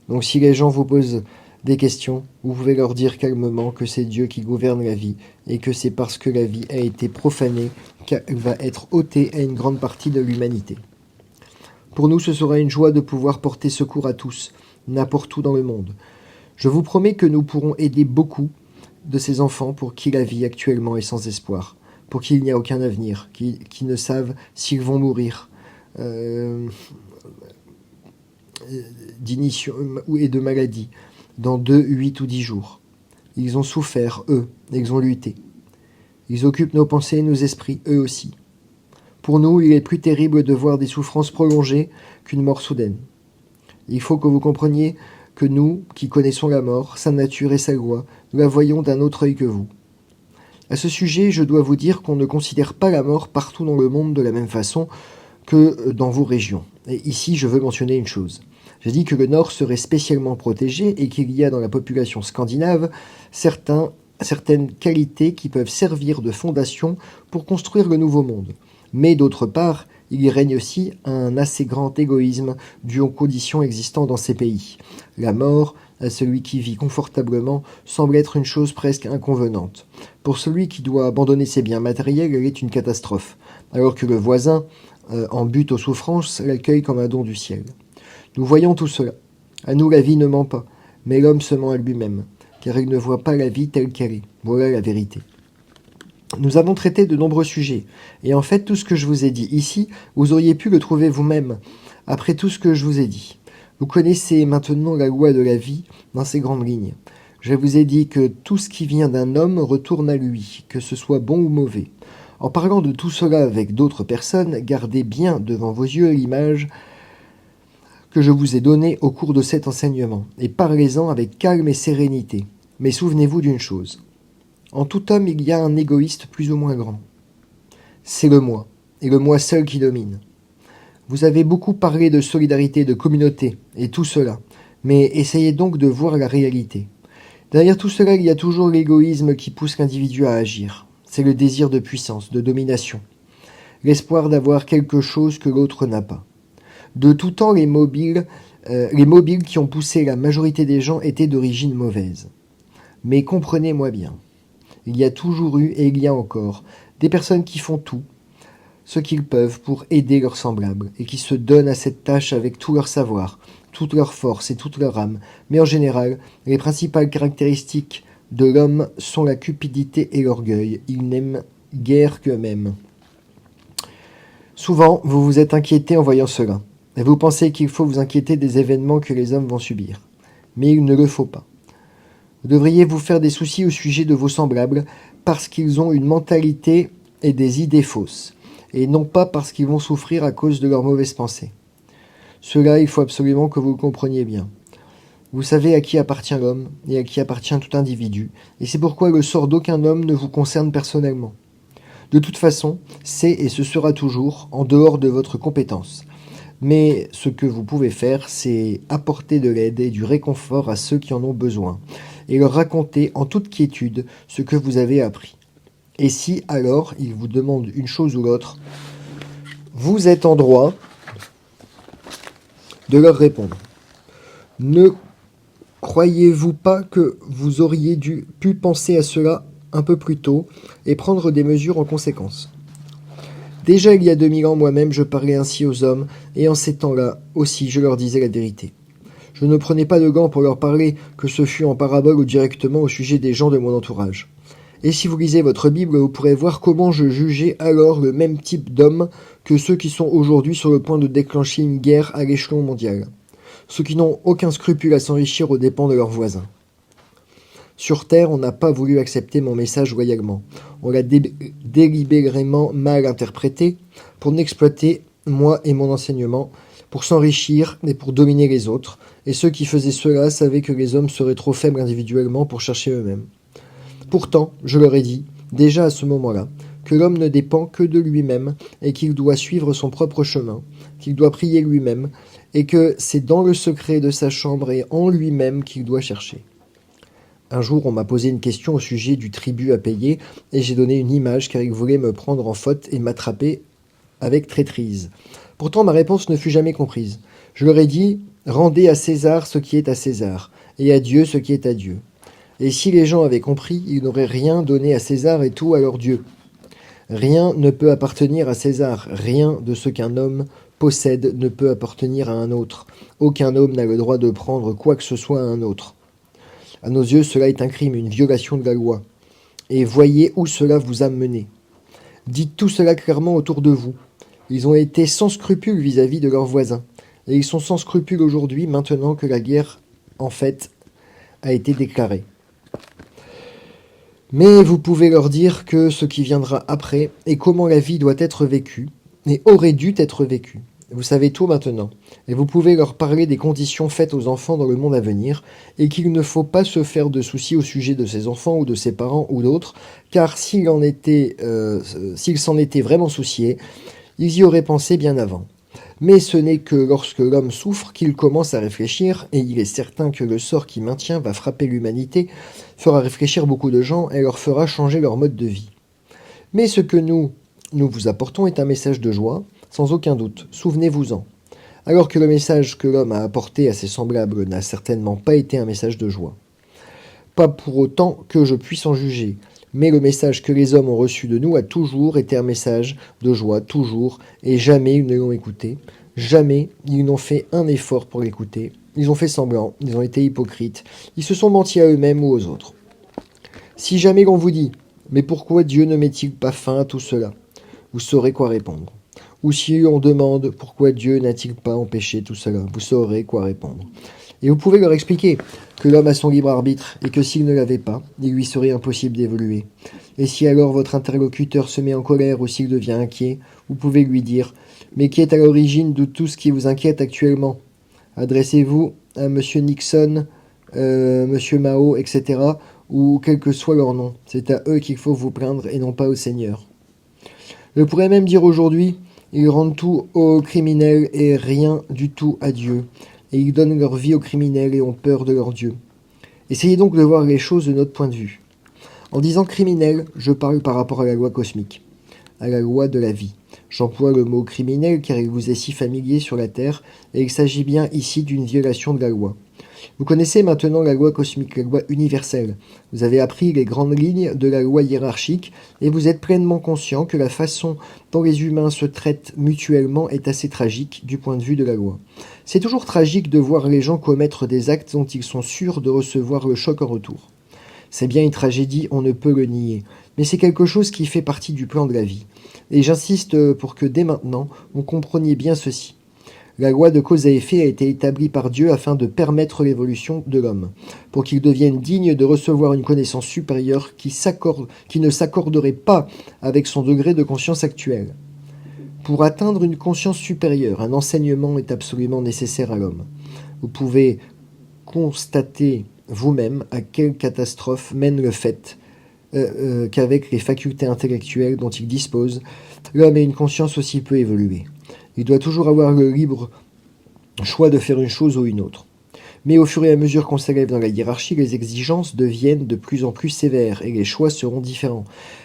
S1: Donc si les gens vous posent des questions, vous pouvez leur dire calmement que c'est Dieu qui gouverne la vie et que c'est parce que la vie a été profanée qu'elle va être ôtée à une grande partie de l'humanité. Pour nous, ce sera une joie de pouvoir porter secours à tous, n'importe où dans le monde. Je vous promets que nous pourrons aider beaucoup de ces enfants pour qui la vie actuellement est sans espoir, pour qui il n'y a aucun avenir, qui ne savent s'ils vont mourir d'initiation et de maladie dans 2, 8 ou 10 jours. Ils ont souffert, eux, et ils ont lutté. Ils occupent nos pensées et nos esprits, eux aussi. Pour nous, il est plus terrible de voir des souffrances prolongées qu'une mort soudaine. Il faut que vous compreniez que nous, qui connaissons la mort, sa nature et sa loi, nous la voyons d'un autre œil que vous. À ce sujet, je dois vous dire qu'on ne considère pas la mort partout dans le monde de la même façon que dans vos régions. Et ici, je veux mentionner une chose. J'ai dit que le Nord serait spécialement protégé et qu'il y a dans la population scandinave certaines qualités qui peuvent servir de fondation pour construire le nouveau monde. Mais d'autre part, il y règne aussi un assez grand égoïsme dû aux conditions existant dans ces pays. La mort, à celui qui vit confortablement, semble être une chose presque inconvenante. Pour celui qui doit abandonner ses biens matériels, elle est une catastrophe, alors que le voisin, en butte aux souffrances, l'accueille comme un don du ciel. Nous voyons tout cela. À nous, la vie ne ment pas, mais l'homme se ment à lui-même, car il ne voit pas la vie telle qu'elle est. Voilà la vérité. Nous avons traité de nombreux sujets, et en fait tout ce que je vous ai dit ici, vous auriez pu le trouver vous-même, après tout ce que je vous ai dit. Vous connaissez maintenant la loi de la vie dans ses grandes lignes. Je vous ai dit que tout ce qui vient d'un homme retourne à lui, que ce soit bon ou mauvais. En parlant de tout cela avec d'autres personnes, gardez bien devant vos yeux l'image que je vous ai donnée au cours de cet enseignement, et parlez-en avec calme et sérénité. Mais souvenez-vous d'une chose. En tout homme, il y a un égoïste plus ou moins grand. C'est le moi, et le moi seul qui domine. Vous avez beaucoup parlé de solidarité, de communauté, et tout cela, mais essayez donc de voir la réalité. Derrière tout cela, il y a toujours l'égoïsme qui pousse l'individu à agir. C'est le désir de puissance, de domination, l'espoir d'avoir quelque chose que l'autre n'a pas. De tout temps, les mobiles qui ont poussé la majorité des gens étaient d'origine mauvaise. Mais comprenez-moi bien. Il y a toujours eu, et il y a encore, des personnes qui font tout ce qu'ils peuvent pour aider leurs semblables, et qui se donnent à cette tâche avec tout leur savoir, toute leur force et toute leur âme. Mais en général, les principales caractéristiques de l'homme sont la cupidité et l'orgueil. Ils n'aiment guère qu'eux-mêmes. Souvent, vous vous êtes inquiété en voyant cela, et vous pensez qu'il faut vous inquiéter des événements que les hommes vont subir. Mais il ne le faut pas. Vous devriez vous faire des soucis au sujet de vos semblables parce qu'ils ont une mentalité et des idées fausses, et non pas parce qu'ils vont souffrir à cause de leurs mauvaises pensées. Cela, il faut absolument que vous le compreniez bien. Vous savez à qui appartient l'homme et à qui appartient tout individu, et c'est pourquoi le sort d'aucun homme ne vous concerne personnellement. De toute façon, c'est et ce sera toujours en dehors de votre compétence. Mais ce que vous pouvez faire, c'est apporter de l'aide et du réconfort à ceux qui en ont besoin, et leur raconter en toute quiétude ce que vous avez appris. Et si, alors, ils vous demandent une chose ou l'autre, vous êtes en droit de leur répondre. Ne croyez-vous pas que vous auriez pu penser à cela un peu plus tôt et prendre des mesures en conséquence. Déjà il y a 2000 ans moi-même je parlais ainsi aux hommes, et en ces temps-là aussi je leur disais la vérité. Je ne prenais pas de gants pour leur parler, que ce fût en parabole ou directement au sujet des gens de mon entourage. Et si vous lisez votre Bible, vous pourrez voir comment je jugeais alors le même type d'hommes que ceux qui sont aujourd'hui sur le point de déclencher une guerre à l'échelon mondial. Ceux qui n'ont aucun scrupule à s'enrichir aux dépens de leurs voisins. Sur Terre, on n'a pas voulu accepter mon message loyalement. On l'a délibérément mal interprété pour m'exploiter, moi et mon enseignement, pour s'enrichir et pour dominer les autres, et ceux qui faisaient cela savaient que les hommes seraient trop faibles individuellement pour chercher eux-mêmes. Pourtant, je leur ai dit, déjà à ce moment-là, que l'homme ne dépend que de lui-même et qu'il doit suivre son propre chemin, qu'il doit prier lui-même, et que c'est dans le secret de sa chambre et en lui-même qu'il doit chercher. Un jour, on m'a posé une question au sujet du tribut à payer, et j'ai donné une image car il voulait me prendre en faute et m'attraper avec traîtrise. Pourtant, ma réponse ne fut jamais comprise. Je leur ai dit, rendez à César ce qui est à César, et à Dieu ce qui est à Dieu. Et si les gens avaient compris, ils n'auraient rien donné à César et tout à leur Dieu. Rien ne peut appartenir à César, rien de ce qu'un homme possède ne peut appartenir à un autre. Aucun homme n'a le droit de prendre quoi que ce soit à un autre. À nos yeux, cela est un crime, une violation de la loi. Et voyez où cela vous a mené. Dites tout cela clairement autour de vous. Ils ont été sans scrupule vis-à-vis de leurs voisins. Et ils sont sans scrupule aujourd'hui, maintenant que la guerre, en fait, a été déclarée. Mais vous pouvez leur dire que ce qui viendra après et comment la vie doit être vécue, et aurait dû être vécue. Vous savez tout maintenant, et vous pouvez leur parler des conditions faites aux enfants dans le monde à venir, et qu'il ne faut pas se faire de soucis au sujet de ses enfants ou de ses parents ou d'autres, car s'ils s'en étaient vraiment souciés, ils y auraient pensé bien avant. Mais ce n'est que lorsque l'homme souffre qu'il commence à réfléchir, et il est certain que le sort qui maintient va frapper l'humanité, fera réfléchir beaucoup de gens et leur fera changer leur mode de vie. Mais ce que nous vous apportons est un message de joie, sans aucun doute, souvenez-vous-en. Alors que le message que l'homme a apporté à ses semblables n'a certainement pas été un message de joie. Pas pour autant que je puisse en juger, mais le message que les hommes ont reçu de nous a toujours été un message de joie, toujours, et jamais ils ne l'ont écouté, jamais ils n'ont fait un effort pour l'écouter, ils ont fait semblant, ils ont été hypocrites, ils se sont mentis à eux-mêmes ou aux autres. Si jamais l'on vous dit « Mais pourquoi Dieu ne met-il pas fin à tout cela ?» vous saurez quoi répondre. Ou si on demande « Pourquoi Dieu n'a-t-il pas empêché tout cela ?» vous saurez quoi répondre. Et vous pouvez leur expliquer que l'homme a son libre arbitre et que s'il ne l'avait pas, il lui serait impossible d'évoluer. Et si alors votre interlocuteur se met en colère ou s'il devient inquiet, vous pouvez lui dire « Mais qui est à l'origine de tout ce qui vous inquiète actuellement ? Adressez-vous à M. Nixon, M. Mao, etc., ou quel que soit leur nom. C'est à eux qu'il faut vous plaindre et non pas au Seigneur. » Je pourrais même dire aujourd'hui, ils rendent tout aux criminels et rien du tout à Dieu. Et ils donnent leur vie aux criminels et ont peur de leur Dieu. Essayez donc de voir les choses de notre point de vue. En disant criminel, je parle par rapport à la loi cosmique, à la loi de la vie. J'emploie le mot criminel car il vous est si familier sur la Terre et il s'agit bien ici d'une violation de la loi. Vous connaissez maintenant la loi cosmique, la loi universelle. Vous avez appris les grandes lignes de la loi hiérarchique et vous êtes pleinement conscient que la façon dont les humains se traitent mutuellement est assez tragique du point de vue de la loi. C'est toujours tragique de voir les gens commettre des actes dont ils sont sûrs de recevoir le choc en retour. C'est bien une tragédie, on ne peut le nier, mais c'est quelque chose qui fait partie du plan de la vie. Et j'insiste pour que dès maintenant, vous compreniez bien ceci. La loi de cause à effet a été établie par Dieu afin de permettre l'évolution de l'homme, pour qu'il devienne digne de recevoir une connaissance supérieure qui ne s'accorderait pas avec son degré de conscience actuel. Pour atteindre une conscience supérieure, un enseignement est absolument nécessaire à l'homme. Vous pouvez constater vous-même à quelle catastrophe mène le fait qu'avec les facultés intellectuelles dont il dispose, l'homme ait une conscience aussi peu évoluée. Il doit toujours avoir le libre choix de faire une chose ou une autre. Mais au fur et à mesure qu'on s'élève dans la hiérarchie, les exigences deviennent de plus en plus sévères et les choix seront différents.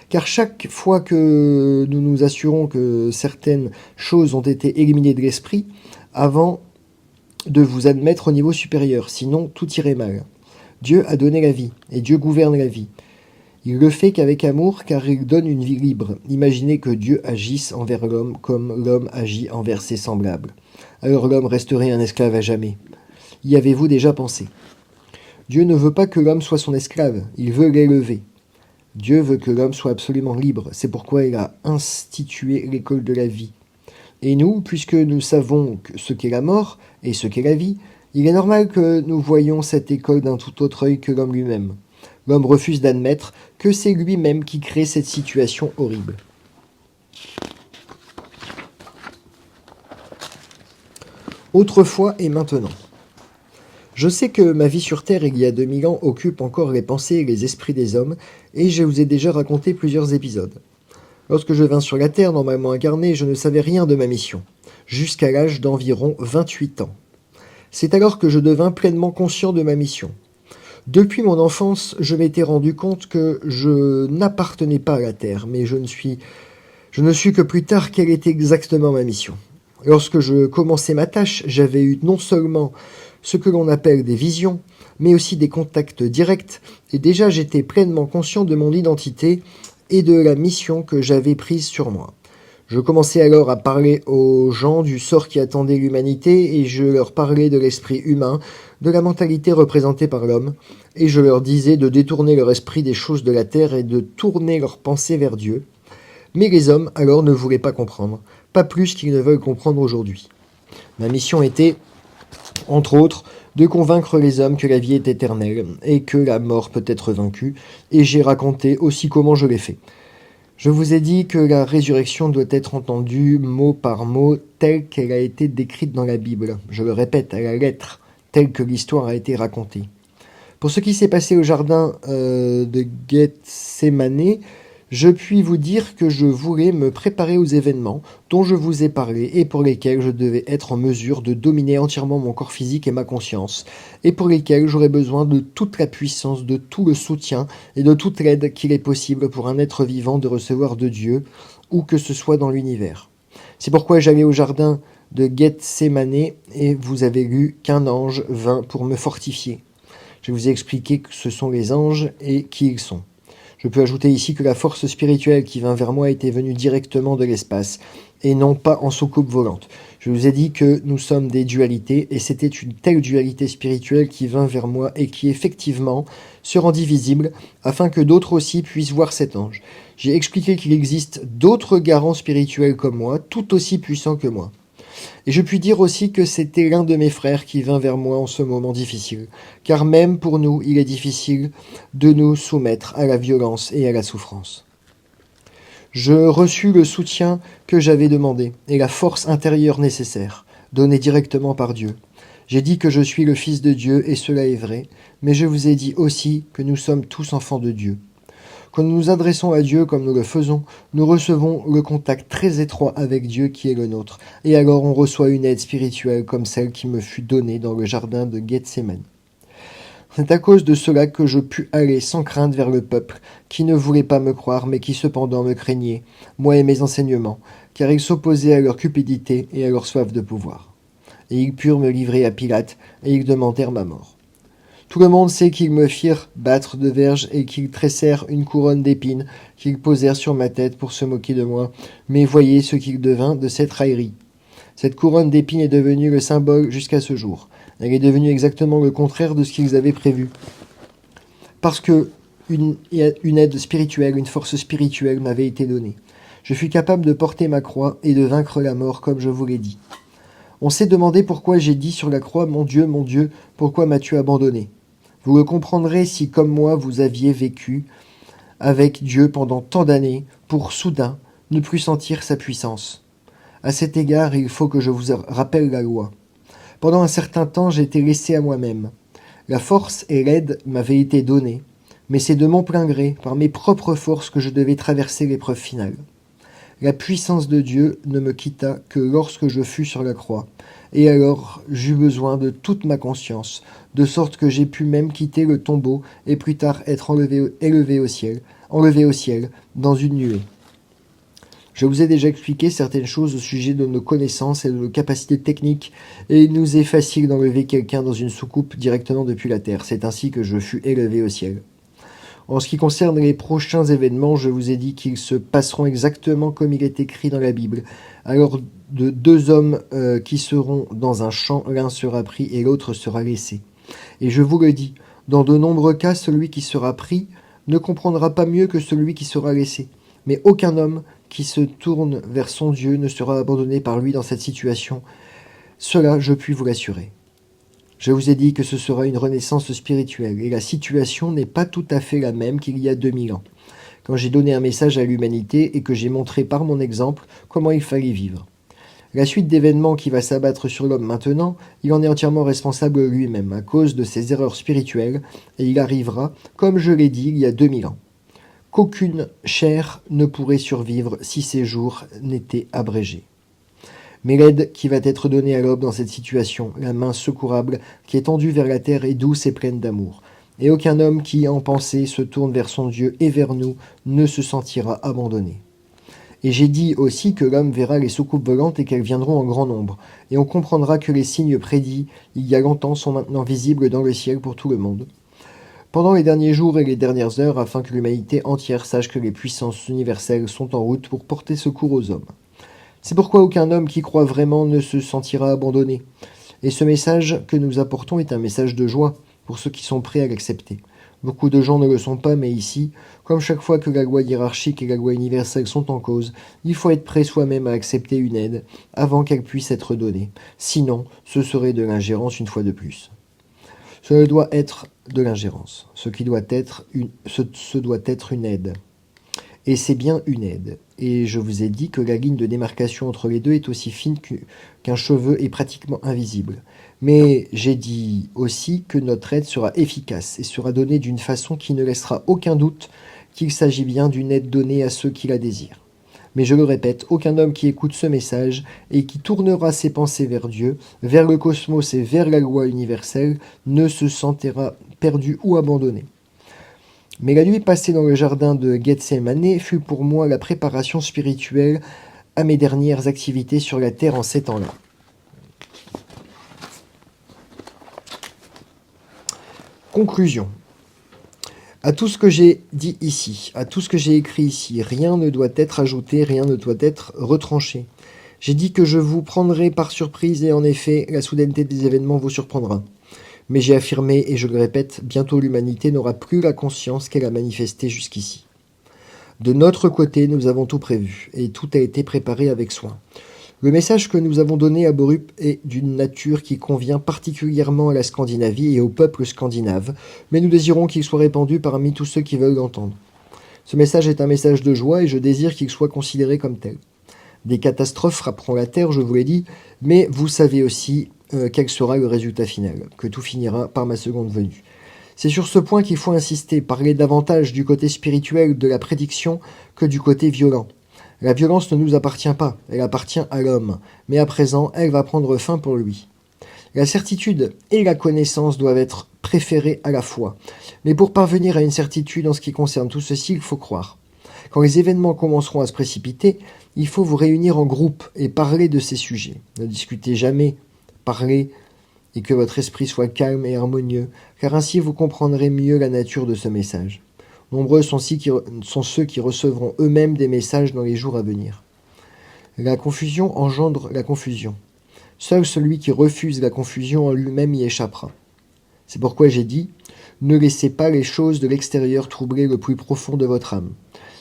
S1: Car chaque fois que nous nous assurons que certaines choses ont été éliminées de l'esprit, avant de vous admettre au niveau supérieur, sinon tout irait mal. Dieu a donné la vie, et Dieu gouverne la vie. Il le fait qu'avec amour, car il donne une vie libre. Imaginez que Dieu agisse envers l'homme comme l'homme agit envers ses semblables. Alors l'homme resterait un esclave à jamais. Y avez-vous déjà pensé? Dieu ne veut pas que l'homme soit son esclave, il veut l'élever. Dieu veut que l'homme soit absolument libre, c'est pourquoi il a institué l'école de la vie. Et nous, puisque nous savons ce qu'est la mort et ce qu'est la vie, il est normal que nous voyions cette école d'un tout autre œil que l'homme lui-même. L'homme refuse d'admettre que c'est lui-même qui crée cette situation horrible. Autrefois et maintenant. Je sais que ma vie sur Terre il y a 2000 ans occupe encore les pensées et les esprits des hommes, et je vous ai déjà raconté plusieurs épisodes. Lorsque je vins sur la Terre, normalement incarné, je ne savais rien de ma mission, jusqu'à l'âge d'environ 28 ans. C'est alors que je devins pleinement conscient de ma mission. Depuis mon enfance, je m'étais rendu compte que je n'appartenais pas à la Terre, mais je ne suis que plus tard quelle était exactement ma mission. Lorsque je commençais ma tâche, j'avais eu non seulement ce que l'on appelle des visions, mais aussi des contacts directs, et déjà j'étais pleinement conscient de mon identité et de la mission que j'avais prise sur moi. Je commençais alors à parler aux gens du sort qui attendait l'humanité, et je leur parlais de l'esprit humain, de la mentalité représentée par l'homme, et je leur disais de détourner leur esprit des choses de la terre et de tourner leurs pensées vers Dieu. Mais les hommes alors ne voulaient pas comprendre, pas plus qu'ils ne veulent comprendre aujourd'hui. Ma mission était, entre autres, de convaincre les hommes que la vie est éternelle et que la mort peut être vaincue, et j'ai raconté aussi comment je l'ai fait. Je vous ai dit que la résurrection doit être entendue mot par mot telle qu'elle a été décrite dans la Bible. Je le répète, à la lettre, telle que l'histoire a été racontée. Pour ce qui s'est passé au jardin de Gethsémanée, je puis vous dire que je voulais me préparer aux événements dont je vous ai parlé et pour lesquels je devais être en mesure de dominer entièrement mon corps physique et ma conscience, et pour lesquels j'aurais besoin de toute la puissance, de tout le soutien et de toute l'aide qu'il est possible pour un être vivant de recevoir de Dieu, où que ce soit dans l'univers. C'est pourquoi j'allais au jardin de Gethsémanée et vous avez lu qu'un ange vint pour me fortifier. Je vous ai expliqué que ce sont les anges et qui ils sont. Je peux ajouter ici que la force spirituelle qui vint vers moi était venue directement de l'espace, et non pas en soucoupe volante. Je vous ai dit que nous sommes des dualités, et c'était une telle dualité spirituelle qui vint vers moi et qui effectivement se rendit visible, afin que d'autres aussi puissent voir cet ange. J'ai expliqué qu'il existe d'autres garants spirituels comme moi, tout aussi puissants que moi. Et je puis dire aussi que c'était l'un de mes frères qui vint vers moi en ce moment difficile, car même pour nous, il est difficile de nous soumettre à la violence et à la souffrance. Je reçus le soutien que j'avais demandé et la force intérieure nécessaire, donnée directement par Dieu. J'ai dit que je suis le Fils de Dieu et cela est vrai, mais je vous ai dit aussi que nous sommes tous enfants de Dieu. Quand nous nous adressons à Dieu comme nous le faisons, nous recevons le contact très étroit avec Dieu qui est le nôtre, et alors on reçoit une aide spirituelle comme celle qui me fut donnée dans le jardin de Gethsémane. C'est à cause de cela que je pus aller sans crainte vers le peuple, qui ne voulait pas me croire, mais qui cependant me craignait, moi et mes enseignements, car ils s'opposaient à leur cupidité et à leur soif de pouvoir. Et ils purent me livrer à Pilate, et ils demandèrent ma mort. Tout le monde sait qu'ils me firent battre de verges et qu'ils tressèrent une couronne d'épines qu'ils posèrent sur ma tête pour se moquer de moi. Mais voyez ce qu'il devint de cette raillerie. Cette couronne d'épines est devenue le symbole jusqu'à ce jour. Elle est devenue exactement le contraire de ce qu'ils avaient prévu. Parce que une aide spirituelle, une force spirituelle m'avait été donnée. Je fus capable de porter ma croix et de vaincre la mort comme je vous l'ai dit. On s'est demandé pourquoi j'ai dit sur la croix « Mon Dieu, pourquoi m'as-tu abandonné ?» Vous le comprendrez si, comme moi, vous aviez vécu avec Dieu pendant tant d'années pour soudain ne plus sentir sa puissance. À cet égard, il faut que je vous rappelle la loi. Pendant un certain temps, j'étais laissé à moi-même. La force et l'aide m'avaient été données, mais c'est de mon plein gré, par mes propres forces, que je devais traverser l'épreuve finale. La puissance de Dieu ne me quitta que lorsque je fus sur la croix, et alors j'eus besoin de toute ma conscience, de sorte que j'ai pu même quitter le tombeau et plus tard être enlevé au ciel, dans une nuée. Je vous ai déjà expliqué certaines choses au sujet de nos connaissances et de nos capacités techniques, et il nous est facile d'enlever quelqu'un dans une soucoupe directement depuis la terre. C'est ainsi que je fus élevé au ciel. En ce qui concerne les prochains événements, je vous ai dit qu'ils se passeront exactement comme il est écrit dans la Bible. Alors de deux hommes qui seront dans un champ, l'un sera pris et l'autre sera laissé. Et je vous le dis, dans de nombreux cas, celui qui sera pris ne comprendra pas mieux que celui qui sera laissé. Mais aucun homme qui se tourne vers son Dieu ne sera abandonné par lui dans cette situation. Cela, je puis vous l'assurer. Je vous ai dit que ce sera une renaissance spirituelle, et la situation n'est pas tout à fait la même qu'il y a 2000 ans, quand j'ai donné un message à l'humanité et que j'ai montré par mon exemple comment il fallait vivre. La suite d'événements qui va s'abattre sur l'homme maintenant, il en est entièrement responsable lui-même, à cause de ses erreurs spirituelles, et il arrivera, comme je l'ai dit il y a 2000 ans, qu'aucune chair ne pourrait survivre si ses jours n'étaient abrégés. Mais l'aide qui va être donnée à l'homme dans cette situation, la main secourable qui est tendue vers la terre est douce et pleine d'amour. Et aucun homme qui, en pensée, se tourne vers son Dieu et vers nous ne se sentira abandonné. Et j'ai dit aussi que l'homme verra les soucoupes volantes et qu'elles viendront en grand nombre. Et on comprendra que les signes prédits il y a longtemps sont maintenant visibles dans le ciel pour tout le monde. Pendant les derniers jours et les dernières heures, afin que l'humanité entière sache que les puissances universelles sont en route pour porter secours aux hommes. C'est pourquoi aucun homme qui croit vraiment ne se sentira abandonné. Et ce message que nous apportons est un message de joie pour ceux qui sont prêts à l'accepter. Beaucoup de gens ne le sont pas, mais ici, comme chaque fois que la loi hiérarchique et la loi universelle sont en cause, il faut être prêt soi-même à accepter une aide avant qu'elle puisse être donnée. Sinon, ce serait de l'ingérence une fois de plus. Ce doit être de l'ingérence. Ce doit être une aide. Et c'est bien une aide. Et je vous ai dit que la ligne de démarcation entre les deux est aussi fine qu'un cheveu est pratiquement invisible. Mais j'ai dit aussi que notre aide sera efficace et sera donnée d'une façon qui ne laissera aucun doute qu'il s'agit bien d'une aide donnée à ceux qui la désirent. Mais je le répète, aucun homme qui écoute ce message et qui tournera ses pensées vers Dieu, vers le cosmos et vers la loi universelle ne se sentira perdu ou abandonné. Mais la nuit passée dans le jardin de Gethsémane fut pour moi la préparation spirituelle à mes dernières activités sur la terre en ces temps-là. Conclusion. À tout ce que j'ai dit ici, à tout ce que j'ai écrit ici, rien ne doit être ajouté, rien ne doit être retranché. J'ai dit que je vous prendrai par surprise et en effet, la soudaineté des événements vous surprendra. Mais j'ai affirmé, et je le répète, bientôt l'humanité n'aura plus la conscience qu'elle a manifestée jusqu'ici. De notre côté, nous avons tout prévu, et tout a été préparé avec soin. Le message que nous avons donné à Borup est d'une nature qui convient particulièrement à la Scandinavie et au peuple scandinave, mais nous désirons qu'il soit répandu parmi tous ceux qui veulent l'entendre. Ce message est un message de joie et je désire qu'il soit considéré comme tel. Des catastrophes frapperont la Terre, je vous l'ai dit, mais vous savez aussi quel sera le résultat final, que tout finira par ma seconde venue. C'est sur ce point qu'il faut insister, parler davantage du côté spirituel de la prédiction que du côté violent. La violence ne nous appartient pas, elle appartient à l'homme, mais à présent, elle va prendre fin pour lui. La certitude et la connaissance doivent être préférées à la foi. Mais pour parvenir à une certitude en ce qui concerne tout ceci, il faut croire. Quand les événements commenceront à se précipiter, il faut vous réunir en groupe et parler de ces sujets. Ne discutez jamais, parlez, et que votre esprit soit calme et harmonieux, car ainsi vous comprendrez mieux la nature de ce message. Nombreux sont ceux qui recevront eux-mêmes des messages dans les jours à venir. La confusion engendre la confusion. Seul celui qui refuse la confusion en lui-même y échappera. C'est pourquoi j'ai dit, ne laissez pas les choses de l'extérieur troubler le plus profond de votre âme.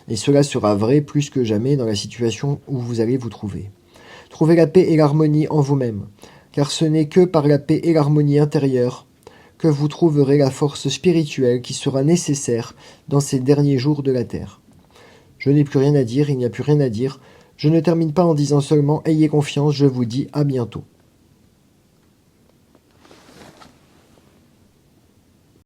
S1: Et cela sera vrai plus que jamais dans la situation où vous allez vous trouver. Trouvez la paix et l'harmonie en vous-même, car ce n'est que par la paix et l'harmonie intérieure que vous trouverez la force spirituelle qui sera nécessaire dans ces derniers jours de la terre. Je n'ai plus rien à dire, il n'y a plus rien à dire. Je ne termine pas en disant seulement « Ayez confiance, je vous dis à bientôt ».